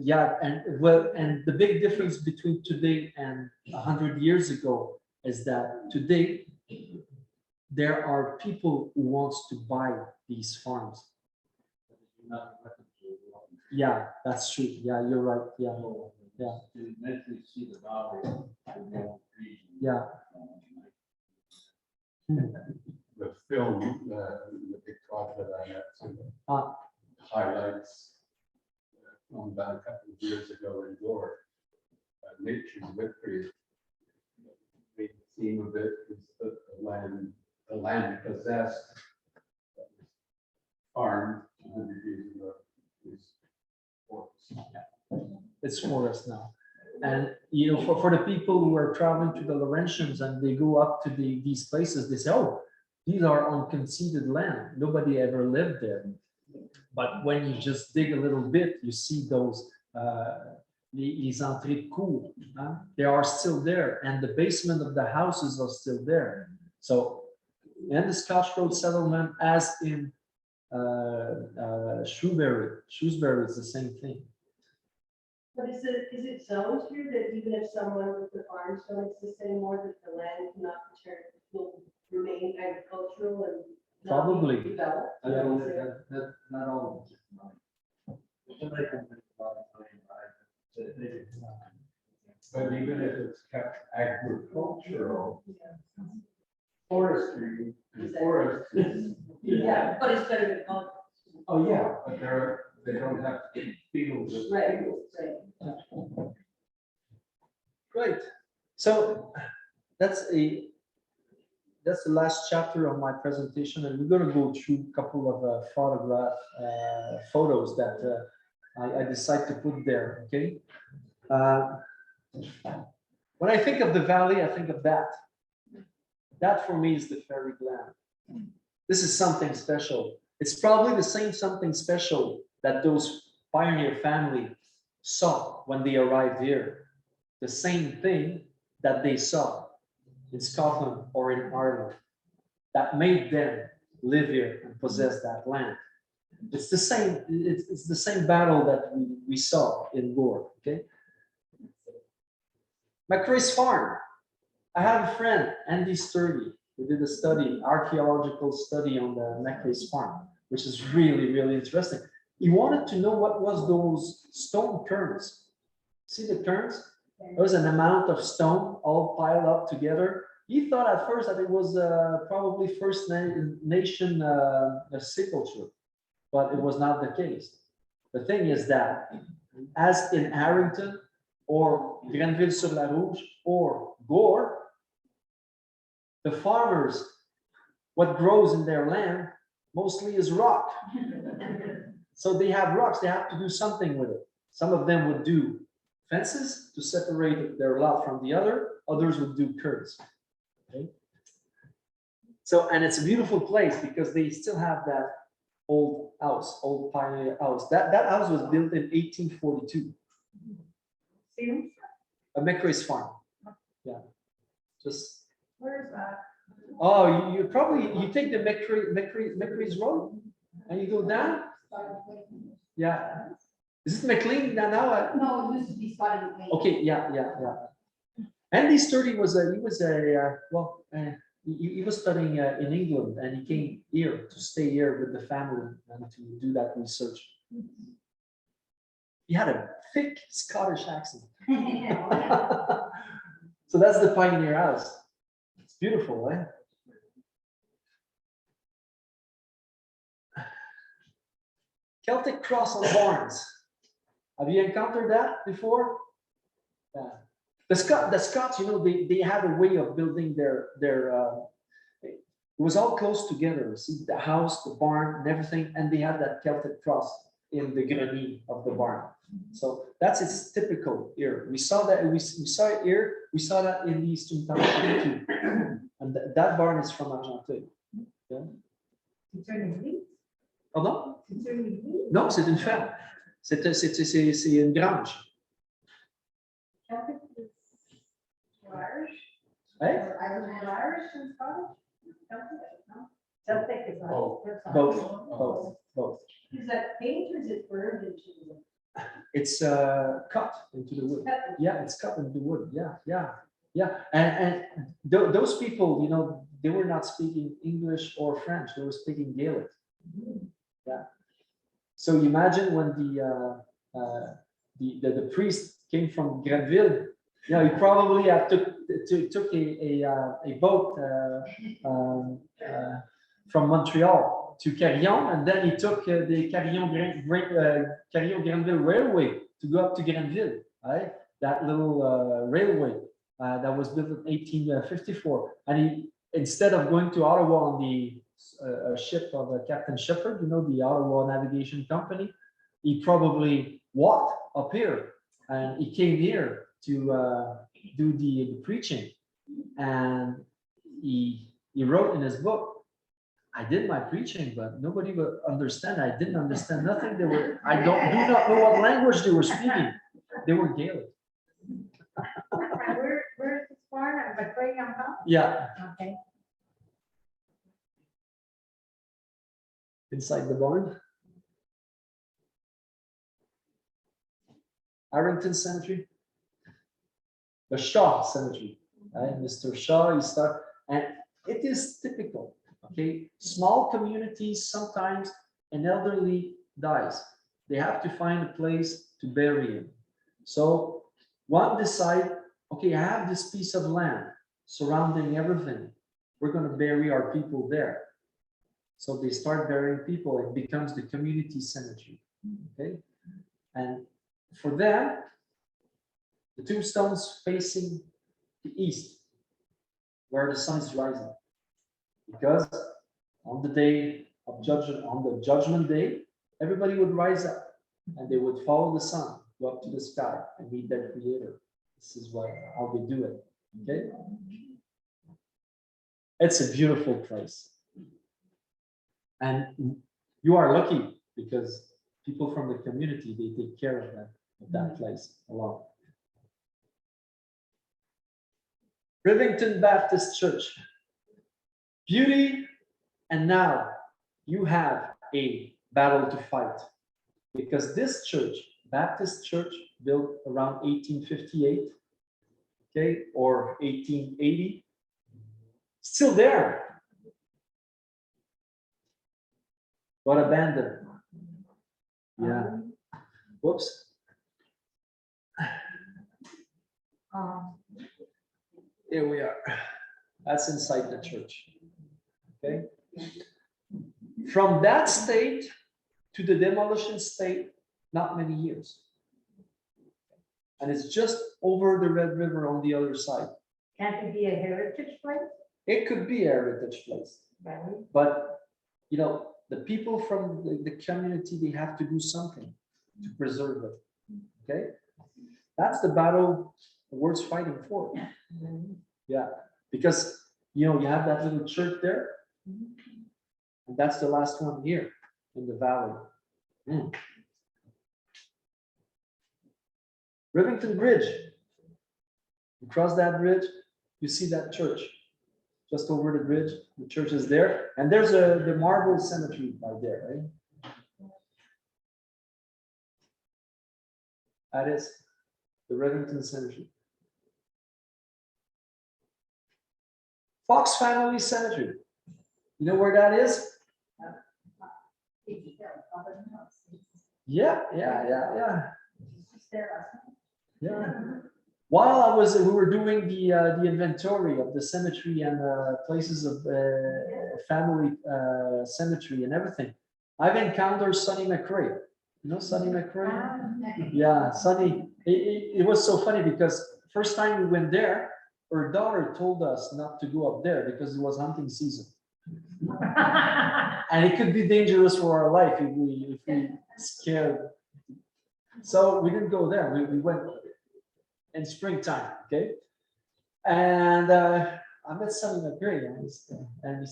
yeah, and well, and the big difference between today and 100 years ago is that today there are people who wants to buy these farms. Yeah, that's true. Yeah, you're right. Yeah, yeah. To eventually see the valley. with no trees. Yeah. The film, the big project I had to Ah. highlights on that a couple of years ago in Gore, Nature's Victory. The theme of it is that the land possessed, farmed, is forest. It's forest now. And you know, for the people who are traveling to the Laurentians and they go up to these places, they say, oh, these are unconceded land. Nobody ever lived there. But when you just dig a little bit, you see those les entrées de cour. They are still there, and the basement of the houses are still there. So in the Scotch Road settlement, as in Shrewsbury is the same thing. But is it zoned here that even if someone with the farms don't exist anymore, that the land cannot return, will remain agricultural and not be Probably. developed? That's not all. But even if it's kept agricultural, forestry and forest is. Yeah, but it's better than golf. Oh, yeah, but they don't have fields. of Right, fields. right. Great. So that's the last chapter of my presentation, and we're going to go through a couple of photos that I decided to put there. Okay. When I think of the valley, I think of that. That for me is the fairy land. This is something special. It's probably the same something special that those pioneer family saw when they arrived here. The same thing that they saw in Scotland or in Ireland that made them live here and possess that land. It's the same. It's the same battle that we saw in Gore. Okay. McRae's farm. I have a friend, Andy Sturdy, who did a study, archaeological study on the McRae's farm, which is really, really interesting. He wanted to know what was those stone cairns. See the cairns? There was an amount of stone all piled up together. He thought at first that it was probably First Nation sepulture, but it was not the case. The thing is that, as in Harrington or Grenville-sur-la-Rouge or Gore, the farmers, what grows in their land mostly is rock. So they have rocks, they have to do something with it. Some of them would do fences to separate their lot from the other, others would do curves. Okay. So, and it's a beautiful place because they still have that old house, old pioneer house. That house was built in 1842. A McRae's farm. Yeah. Just. Where is that? Oh, you probably, you take the McRae's road and you go down. Yeah. Is it McLean now? No, it used to be Spotted McLean. Okay, yeah. Andy Sturdy was he was studying in England, and he came here to stay here with the family and to do that research. He had a thick Scottish accent. So that's the pioneer house. It's beautiful, right? Celtic cross on barns. Have you encountered that before? Yeah. The Scots, you know, they had a way of building their it was all close together. See the house, the barn, and everything, and they had that Celtic cross in the granny of the barn. So that's its typical here. We saw that we saw it here. We saw that in the Eastern Township too, and that barn is from Argenteuil. Yeah. Pardon? Non, c'est une ferme. C'est une grange. Irish? Hey? Irish and Scottish? Celtic is not. Oh, Both. Is that paint or is it burned into the? It's cut into the wood. cut? Yeah, it's cut into wood. Yeah. And those people, you know, they were not speaking English or French. They were speaking Gaelic. Yeah. So you imagine when the priest came from Grenville. You know, he probably took a boat from Montreal to Carillon, and then he took the Carillon-Grenville Railway to go up to Grenville, right? That little railway that was built in 1854. And he, instead of going to Ottawa on the ship of Captain Shepherd, you know, the Ottawa Navigation Company, he probably walked up here, and he came here to do the preaching. And he wrote in his book, I did my preaching, but nobody would understand. I didn't understand nothing. I do not know what language they were speaking. They were Gaelic. Where's this farm? But right on top? Yeah, Okay. inside the barn. Harrington Cemetery. The Shaw Cemetery. Right? Mr. Shaw, he started, and it is typical. Okay, small communities, sometimes an elderly dies. They have to find a place to bury him. So one decide, okay, I have this piece of land surrounding everything. We're going to bury our people there. So they start burying people. It becomes the community cemetery. Okay, and for them, the tombstones facing the east, where the sun is rising. Because on the day of judgment, on the judgment day, everybody would rise up and they would follow the sun, go up to the sky and meet their creator. This is how they do it. Okay. It's a beautiful place. And you are lucky because people from the community, they take care of that place a lot. Rivington Baptist Church. Beauty, and now you have a battle to fight, because this church, Baptist church, built around 1858, okay, or 1880, still there, but abandoned. Yeah. Whoops. Here we are. That's inside the church. Okay. From that state to the demolition state, not many years. And it's just over the Red River on the other side. Can't it be a heritage place? It could be a heritage place, Right. but you know, the people from the community, they have to do something to preserve it. Okay. That's the battle the world's fighting for. Yeah. Because you know, you have that little church there. And that's the last one here in the valley. Rivington Bridge. You cross that bridge, you see that church. Just over the bridge, the church is there. And there's the marble cemetery right there, right? That is the Rivington Cemetery. Fox Family Cemetery. You know where that is? Yeah. While we were doing the inventory of the cemetery and places of family cemetery and everything, I've encountered Sonny McRae. You know Sonny McRae? Yeah, Sonny. It was so funny because first time we went there, her daughter told us not to go up there because it was hunting season. And it could be dangerous for our life if we scared. So we didn't go there. We went in springtime, okay? And I met Sonny McRae, and he said,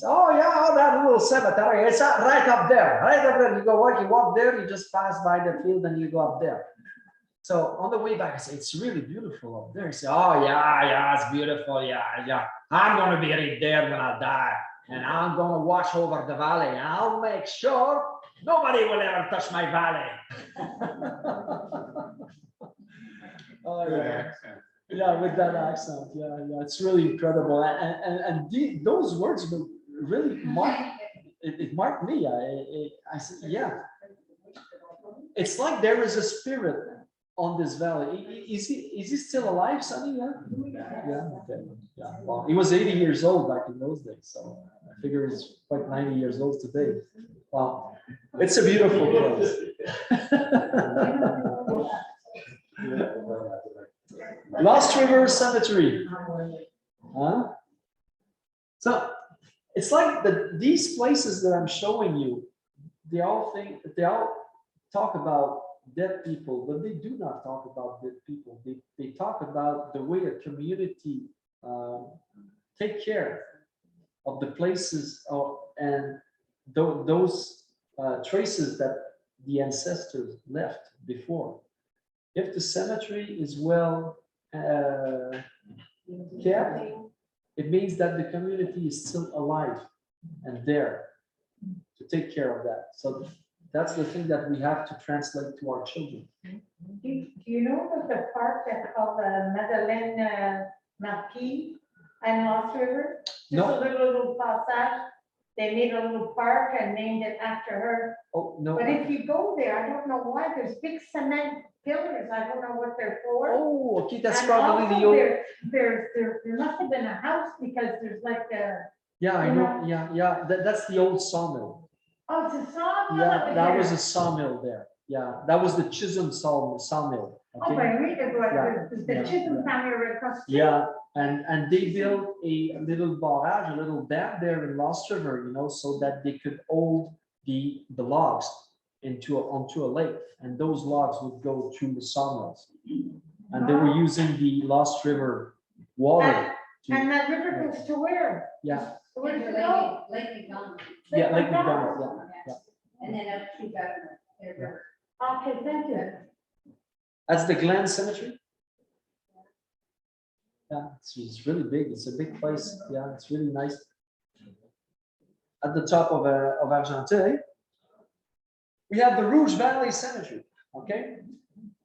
"Oh yeah, that little cemetery. It's right up there. Right up there. You walk there. You just pass by the field, and you go up there." So on the way back, I said, "It's really beautiful up there." He said, "Oh yeah, it's beautiful. Yeah. I'm gonna be right there when I die." and I'm gonna watch over the valley, and I'll make sure nobody will ever touch my valley. Oh, Good yeah. accent. Yeah, with that accent, yeah, it's really incredible, and those words will really mark. It marked me. I said, yeah. It's like there is a spirit on this valley. Is he still alive, Sonny? Yeah. Yeah. Okay. Yeah. Well, he was 80 years old back in those days, so I figure he's quite 90 years old today. Wow, it's a beautiful place. Lost River Cemetery. Huh? So it's like these places that I'm showing you, they all talk about dead people, but they do not talk about dead people. They talk about the way a community take care of the places and those traces that the ancestors left before. If the cemetery is well kept, it means that the community is still alive and there to take care of that. So that's the thing that we have to translate to our children. Do you know that the park that's called Madeleine Marquis and Lost River? Just No. a little passage. They made a little park and named it after her. Oh, no. But if you go there, I don't know why, there's big cement pillars. I don't know what they're for. Oh, okay, that's And probably also the old. there must have been a house because there's like a, Yeah, I know. Yeah. That's the old sawmill. oh, it's a sawmill. Yeah, up that there. was a sawmill there. Yeah, that was the Chisholm sawmill. Oh, Okay. by Rita, Yeah, the yeah, Chisholm yeah. family right across the street. Yeah, and they built a little barrage, a little dam there in Lost River, so that they could hold the logs onto a lake, and those logs would go through the sawmills, and they were using the Lost River water. And that river goes to where? Yeah, Where does it go? Lake McDonald, yeah, Lake McDonald. Yeah. and then up to Governor. Okay, thank you. That's the Glen Cemetery. Yeah, it's really big. It's a big place. Yeah, it's really nice. At the top of Argenteuil, we have the Rouge Valley Cemetery. Okay,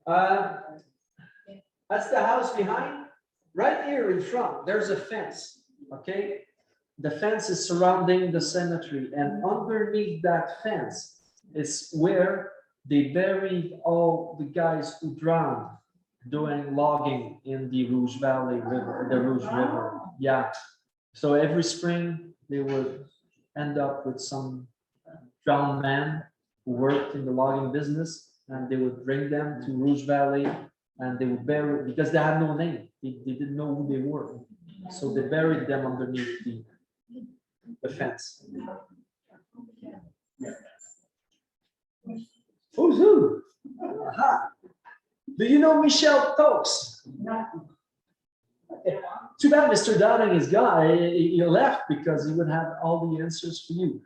that's the house behind. Right here in front, there's a fence. Okay, the fence is surrounding the cemetery, and underneath that fence is where they buried all the guys who drowned doing logging in the Rouge Valley River, the Rouge River. Yeah. So every spring they would end up with some drowned man who worked in the logging business, and they would bring them to Rouge Valley, and they would bury, because they had no name. They didn't know who they were. So they buried them underneath the fence. Who's who? Aha. Do you know Michel Tokes? No. Too bad Mr. Downing is gone. He left because he would have all the answers for you.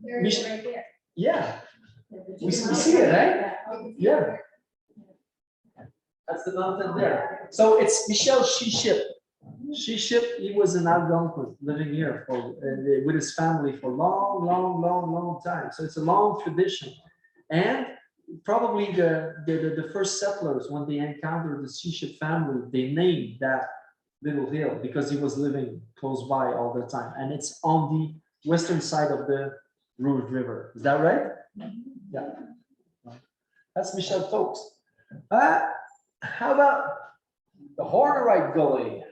Right there. Yeah. We see it, right? Yeah. That's the mountain there. So it's Michel Shiship. Shiship, he was an Algonquin living here with his family for long time. So it's a long tradition. And probably the first settlers, when they encountered the Shiship family, they named that little hill because he was living close by all the time. And it's on the western side of the Rouge River. Is that right? Yeah. That's Michel Tokes. How about the Hornerite Gully?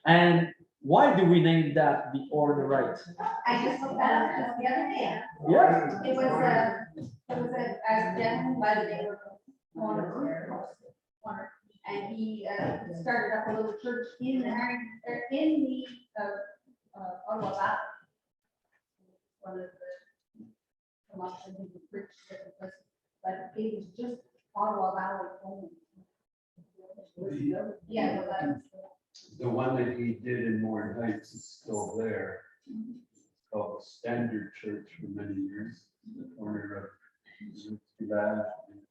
And why do we name that the Hornerite? I just looked that up just the other day. Yeah. It was a gentleman by the name of Warner, and he started up a little church in the Ottawa Valley. One of the lots of the church different places, but it was just Ottawa Valley only. Yeah, well, that was. The one that he did in Moore Heights is still there. It's called the Standard Church for many years, the corner of Village and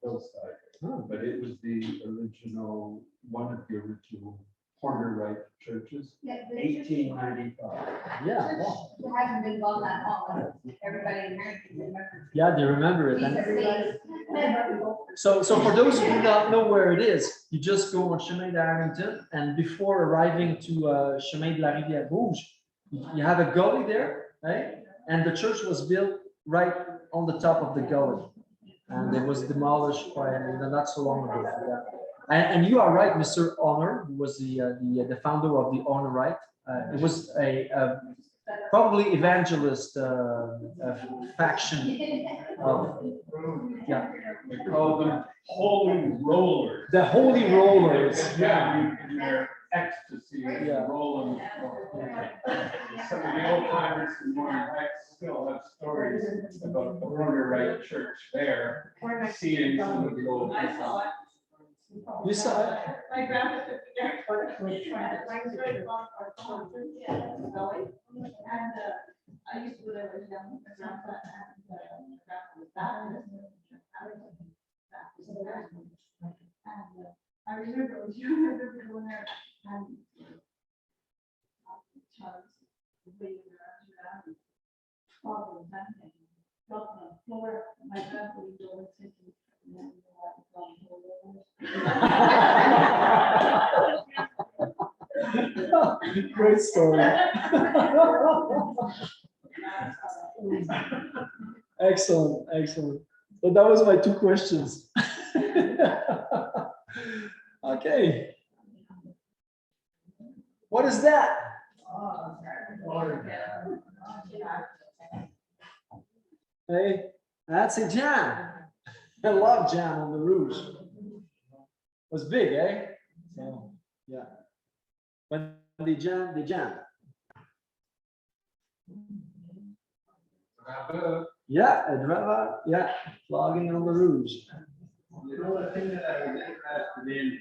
Hillside. But it was the original, one of the original corner right churches, Yeah, the 1895. Yeah, wow. It hasn't been gone that long, but everybody in Harrington remembers. Yeah, they remember it. Jesus And saves. so for those who do not know where it is, you just go on Chemin d'Arrington, and before arriving to Chemin de la Rivière Rouge, you have a gully there, right? And the church was built right on the top of the gully, and it was demolished by not so long ago. Yeah. And you are right, Mr. Honor, who was the founder of the Honor Right. It was a probably evangelist faction of, yeah, They call them holy rollers. the Holy Rollers. Yeah, in their ecstasy, Yeah. rolling. Some of the old timers in Warren Heights still have stories about the corner right church there, seeing some of the old. You saw it? My grandpa took me there for and I used to live with young grandpa and grandpa was Baptist. And I remember when you remember going there and Charles being around father and family, got on the floor, my grandpa would go and sit and Great story. Excellent, excellent. So that was my 2 questions. Okay. What is that? Hey, that's a jam. I love jam on the Rouge. It was big, eh? So, yeah. When they jam, they jam. Yeah, a driver, yeah, flogging on the Rouge. You know, the thing that I was interested in,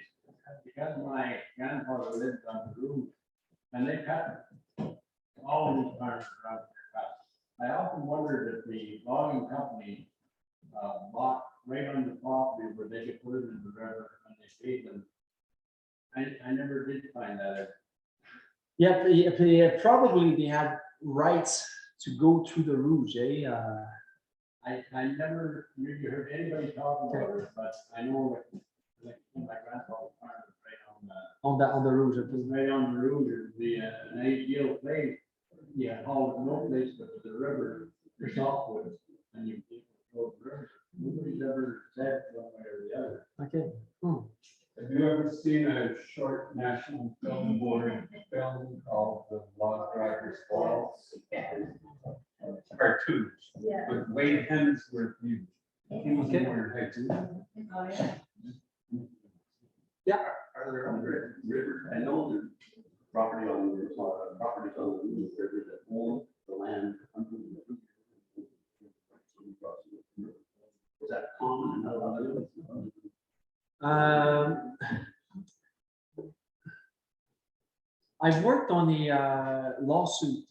because my grandfather lived on the roof, and they cut all these farms around their cut. I often wondered if the logging company bought right on the property where they could put it in the river and they paid them. I never did find that out. Yeah, probably they had rights to go through the Rouge, eh? I never really heard anybody talk about it, but I know like my grandfather's farm was right On the Rouge. it was right on the road. It would be an ideal place. Yeah, all no place but the river, the softwoods, and you go the river. Nobody's ever said one way or the other. Okay. Have you ever seen a short national film board film called The Log Driver's Falls? Cartoons with Wade Hemsworth. He was in Warren Heights. Yeah. Are there other rivers? I know there's properties on the river that own the land under the river. Is that common in other? I've worked on the lawsuit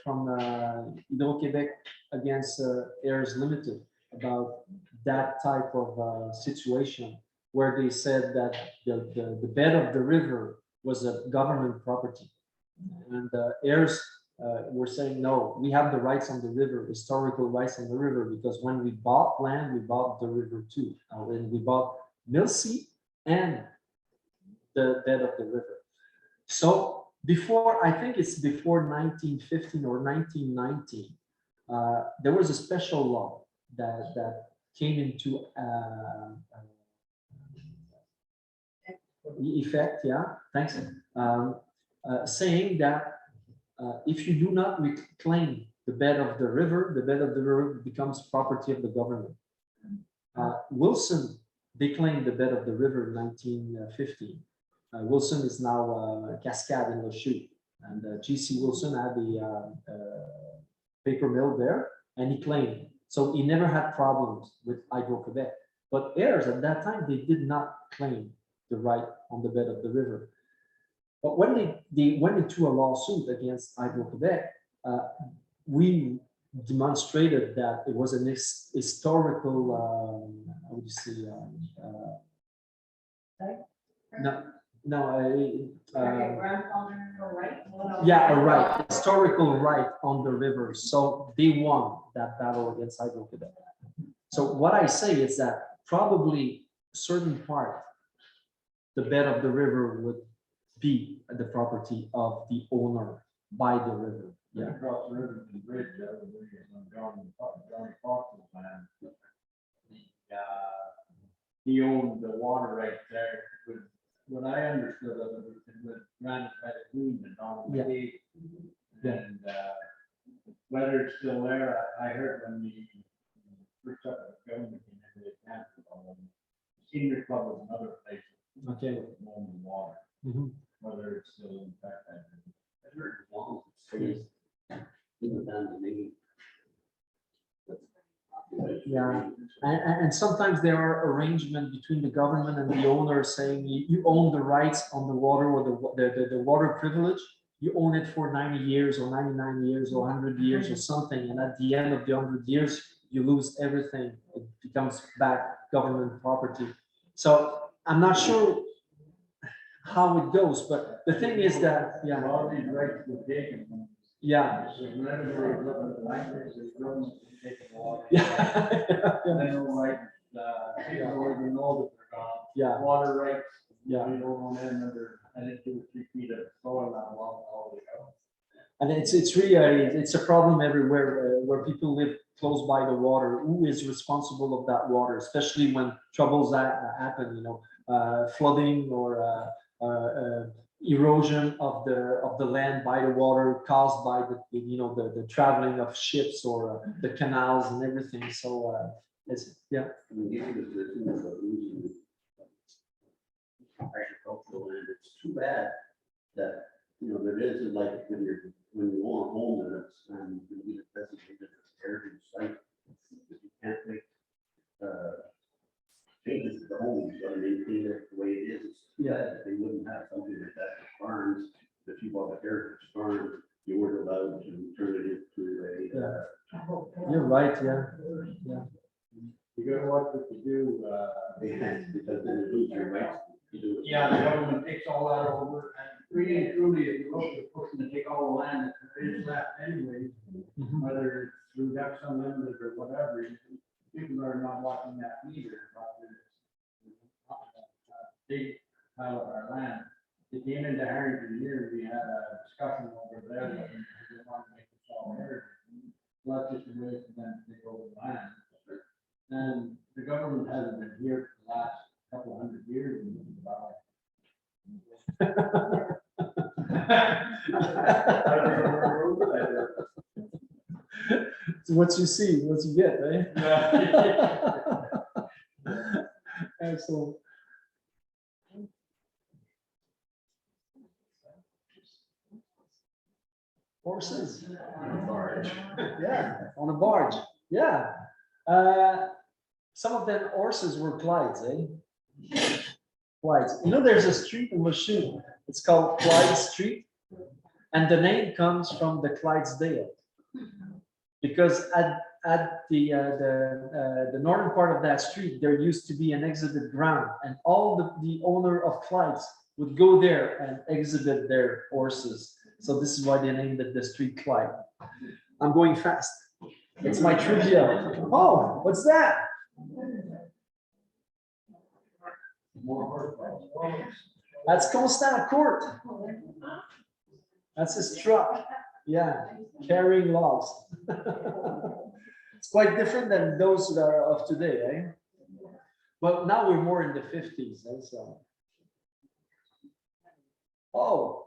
from Hydro-Québec against Heirs Limited about that type of situation, where they said that the bed of the river was a government property. And heirs were saying, no, we have the rights on the river, historical rights on the river, because when we bought land, we bought the river too. And we bought Millsea and the bed of the river. So before, I think it's before 1915 or 1919, there was a special law that came into effect, yeah, thanks, saying that if you do not reclaim the bed of the river becomes property of the government. Wilson declaimed the bed of the river in 1915. Wilson is now Cascade in Lachute, and G.C. Wilson had the paper mill there, and he claimed. So he never had problems with Hydro-Québec. But heirs at that time, they did not claim the right on the bed of the river. But when they went into a lawsuit against Hydro-Québec, we demonstrated that it was an historical, how would you say, no, No, Grandfather, right? yeah, a right, historical right on the river. So they won that battle against Hydro-Quebec. So what I say is that probably a certain part, the bed of the river would be the property of the owner by the river. Yeah. Across the river to the bridge, that was on Johnny Fox's land. He owned the water right there. What I understood of it, it was granted by the Queen and on the Yeah. gate. Yeah. And whether it's still there, I heard when the first up the government came in, they canceled all of them. Senior Club was another place. Okay. Owned the water, Mhm. whether it's still in fact. I heard as long as it stays in the town of Maine. Yeah. And sometimes there are arrangements between the government and the owner saying you own the rights on the water or the water privilege. You own it for 90 years or 99 years or 100 years or something. And at the end of the 100 years, you lose everything. It becomes back government property. So I'm not sure how it goes, but the thing is that, A yeah, lot of these rights were taken from. yeah. So whenever they were looking at the language, the government was taking a lot. Yeah. They don't like, people don't even know that they're gone. Yeah. Water rights. Yeah. You don't own them under, I think 2 or 3 feet of soil now, all the way out. And it's really it's a problem everywhere where people live close by the water. Who is responsible of that water, especially when troubles happen? Flooding or erosion of the land by the water caused by the traveling of ships or the canals and everything. So it's yeah. I mean, even if there's too much of losing agricultural land, it's too bad that, there is like when you own a home and it's, and you get designated as heritage site, if you can't make, changes to the home, you gotta maintain it the way it is. It's too bad that they wouldn't have something like that for farms. If you bought a heritage farm, you weren't allowed to turn it into a, You're right. Yeah. You gotta watch what you do, because then you lose your rights to do it. yeah, the government takes all that over, and really and truly, if you look at pushing to take all the land that there is left anyway, Mhm. whether it's through Ducks Unlimited or whatever, people are not watching that either. But big pile of our land. It came into Harrington here, we had a discussion over there, that we didn't want to make this all heritage. Well, that's just a way for them to take over the land. And the government hasn't been here for the last couple of 100 years. In this valley. It's what you see, what you get, eh? Excellent. Horses. Yeah, on a barge. Yeah. Some of them horses were Clydes, eh? Clydes. There's a street in Lachute. It's called Clyde Street. And the name comes from the Clydesdale. Because at the northern part of that street, there used to be an exhibit ground. And all the owner of Clydes would go there and exhibit their horses. So this is why they named it the street Clyde. I'm going fast. It's my trivia. Oh, what's that? That's Constant Court. That's his truck. Yeah, carrying logs. It's quite different than those that are of today, eh? But now we're more in the 50s. Eh? So. Oh,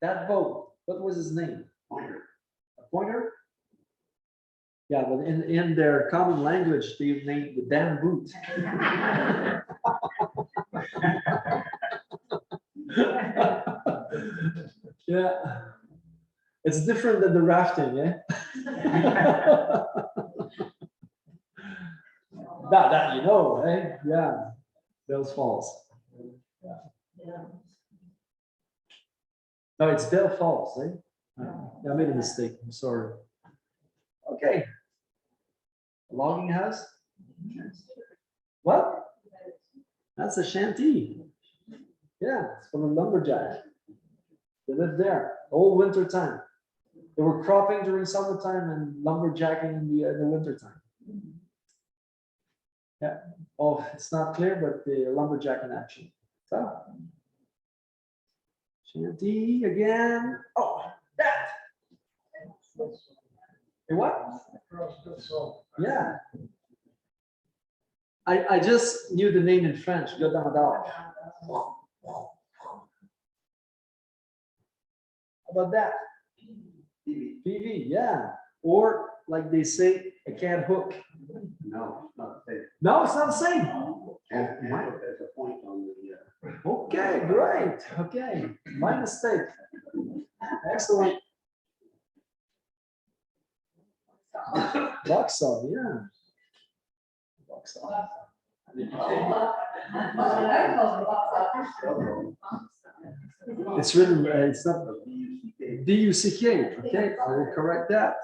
that boat. What was his name? Pointer. A pointer? Yeah, but in their common language, they named the damn boot. Yeah, it's different than the rafting, eh? that you know, eh? Yeah, Bells Falls. Yeah. No, it's Bell Falls, eh? I made a mistake. I'm sorry. Okay. Logging house? What? That's a shanty. Yeah, it's from a lumberjack. They lived there all winter time. They were cropping during summertime and lumberjacking in the winter time. Yeah. Oh, it's not clear, but the lumberjack in action. So. Shanty again. Oh, that. Hey, what? Yeah. I just knew the name in French. How about that? PV, yeah. Or like they say, a can hook. No, it's not the same. No, it's not the same. And there's a point on the, Okay, great. Okay, my mistake. Excellent. Vauxhall, yeah. Vauxhall. It's really, it's not D-U-C-K. Okay, I will correct that.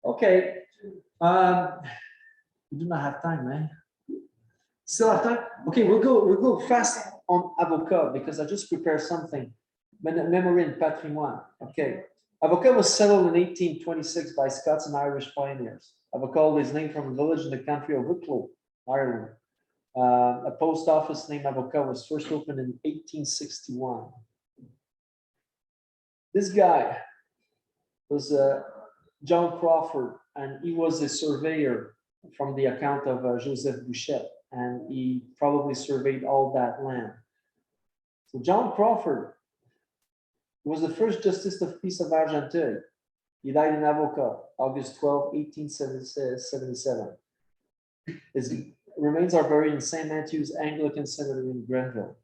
Okay. We do not have time, man. Still have time? Okay, we'll go fast on avocat because I just prepared something. Memory and patrimoine. Okay. Avocat was settled in 1826 by Scots and Irish pioneers. Avocat is named from a village in the country of Wicklow, Ireland. A post office named Avocat was first opened in 1861. This guy was John Crawford, and he was a surveyor from the account of Joseph Bouchet, and he probably surveyed all that land. So John Crawford was the first Justice of Peace of Argenteuil. He died in Avocat, August 12, 1877. His remains are buried in St. Matthew's Anglican Cemetery in Grenville.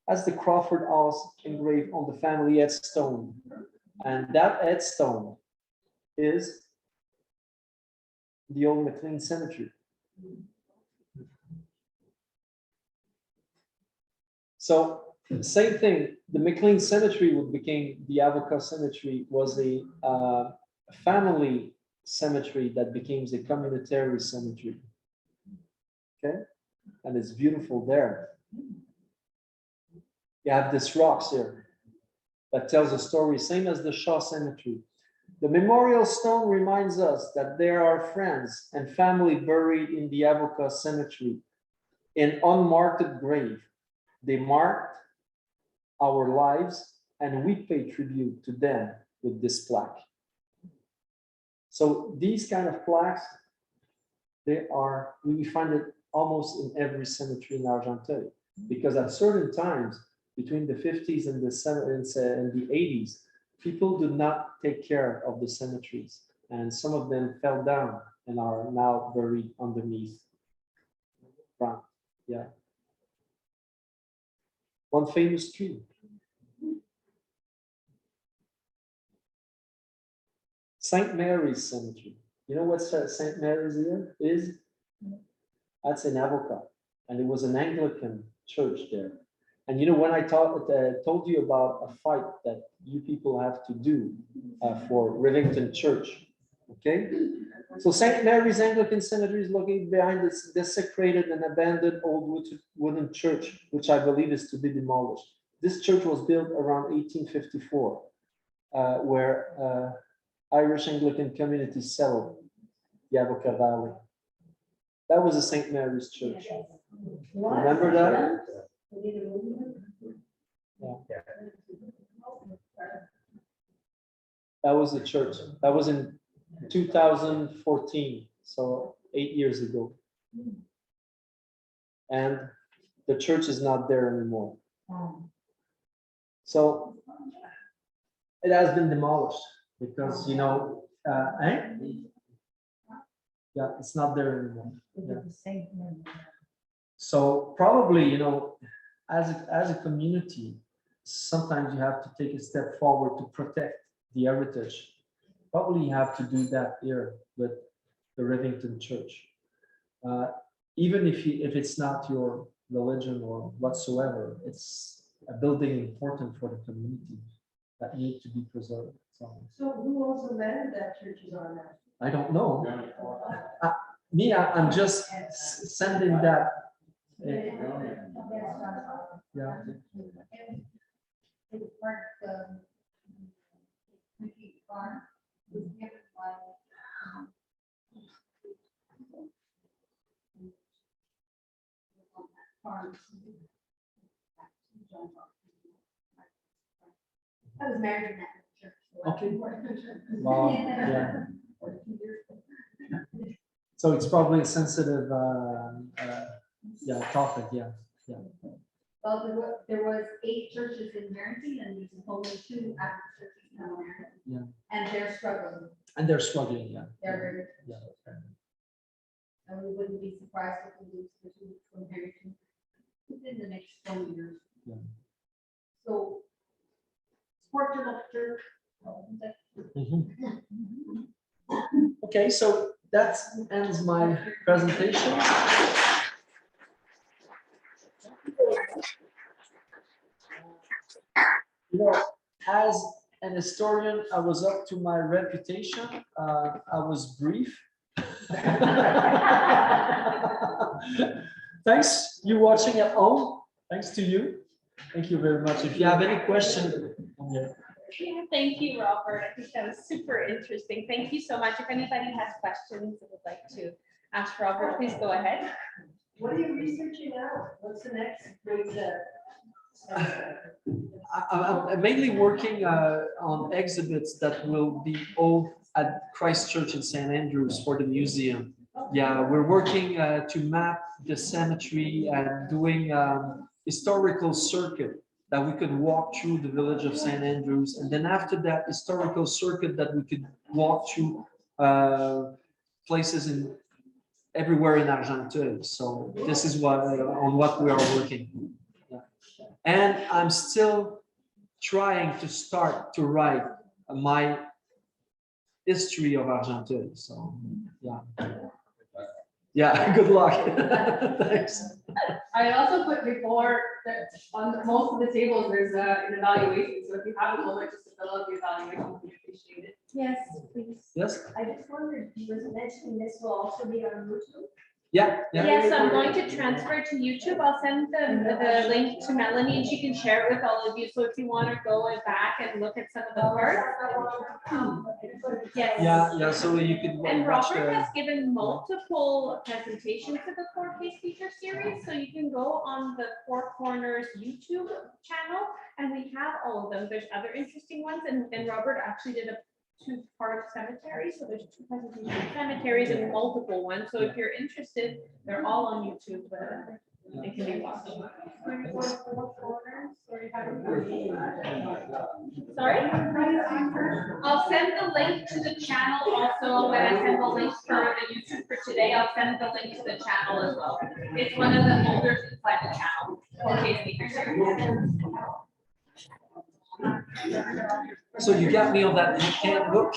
That's the Crawford house engraved on the family headstone. And that headstone is the old McLean Cemetery. So same thing, the McLean Cemetery, what became the Avocat Cemetery, was a family cemetery that became a communitary cemetery. Okay, and it's beautiful there. You have this rocks here that tells a story, same as the Shaw Cemetery. The memorial stone reminds us that there are friends and family buried in the Avocat Cemetery in unmarked grave. They marked our lives and we pay tribute to them with this plaque. So these kind of plaques, we find it almost in every cemetery in Argenteuil, because at certain times between the 50s and the 70s and the 80s, people did not take care of the cemeteries, and some of them fell down and are now buried underneath. Right. Yeah. One famous tree. St. Mary's Cemetery. You know what St. Mary's here is? That's in Avocat, and it was an Anglican church there. And you know, when I told you about a fight that you people have to do for Rivington Church, okay? So St. Mary's Anglican Cemetery is located behind this desecrated and abandoned old wooden church, which I believe is to be demolished. This church was built around 1854, where Irish Anglican community settled the Argenteuil Valley. That was a St. Mary's Church. Remember that? Yeah. That was the church. That was in 2014, so 8 years ago. And the church is not there anymore. So it has been demolished because, you know, yeah, it's not there anymore. Yeah. So probably, you know, as a community, sometimes you have to take a step forward to protect the heritage. Probably you have to do that here with the Rivington Church. Even if it's not your religion or whatsoever, it's a building important for the community that need to be preserved. So who owns the land that church is on now? I don't know. I'm just sending that Yeah. It was part of the farm, was given by farm. I was married in that church. so I- Okay. Wow, yeah. So it's probably a sensitive, yeah, topic, yeah. Well, there was 8 churches in Harrington and there's only 2 active churches in America. Yeah. And they're struggling. And they're struggling, yeah. They're very, Yeah. and we wouldn't be surprised if we lose the 2 from Harrington within the next 20 years. Yeah. So support your local church. Mhm. Okay, so that ends my presentation. You know, as an historian, I was up to my reputation. I was brief. Thanks, you watching at home. Thanks to you. Thank you very much. If you have any question, yeah. Yeah, thank you, Robert. I think that was super interesting. Thank you so much. If anybody has questions and would like to ask Robert, please go ahead. What are you researching now? What's the next big I'm mainly working on exhibits that will be held at Christ Church in St. Andrews for the museum. Yeah, we're working to map the cemetery and doing historical circuit that we could walk through the village of St. Andrews. And then after that historical circuit that we could walk through places in everywhere in Argenteuil. So this is what on what we are working. Yeah. And I'm still trying to start to write my history of Argenteuil. So yeah. Yeah, good luck. Thanks. I also put before that on most of the tables, there's an evaluation, so if you have a moment just to fill out the evaluation, we appreciate it. Yes, please. Yes. I just wondered, you was mentioning this will also be on YouTube? Yeah. Yeah. Yes, I'm going to transfer to YouTube. I'll send the link to Melanie and she can share it with all of you. So if you want to go back and look at some of the parts. Yes. Yeah. So you could And watch Robert the. has given multiple presentations to the Four Case Feature Series, so you can go on the Four Corners YouTube channel, and we have all of them. There's other interesting ones, and Robert actually did a 2-part cemetery, so there's 2 presentations of cemeteries and multiple ones. So if you're interested, they're all on YouTube. It can be watched. Sorry? I'll send the link to the channel also. When I send the link for the YouTube for today, I'll send the link to the channel as well. It's one of the folders inside the channel. Okay, speaker series. So you got me on that you can't book.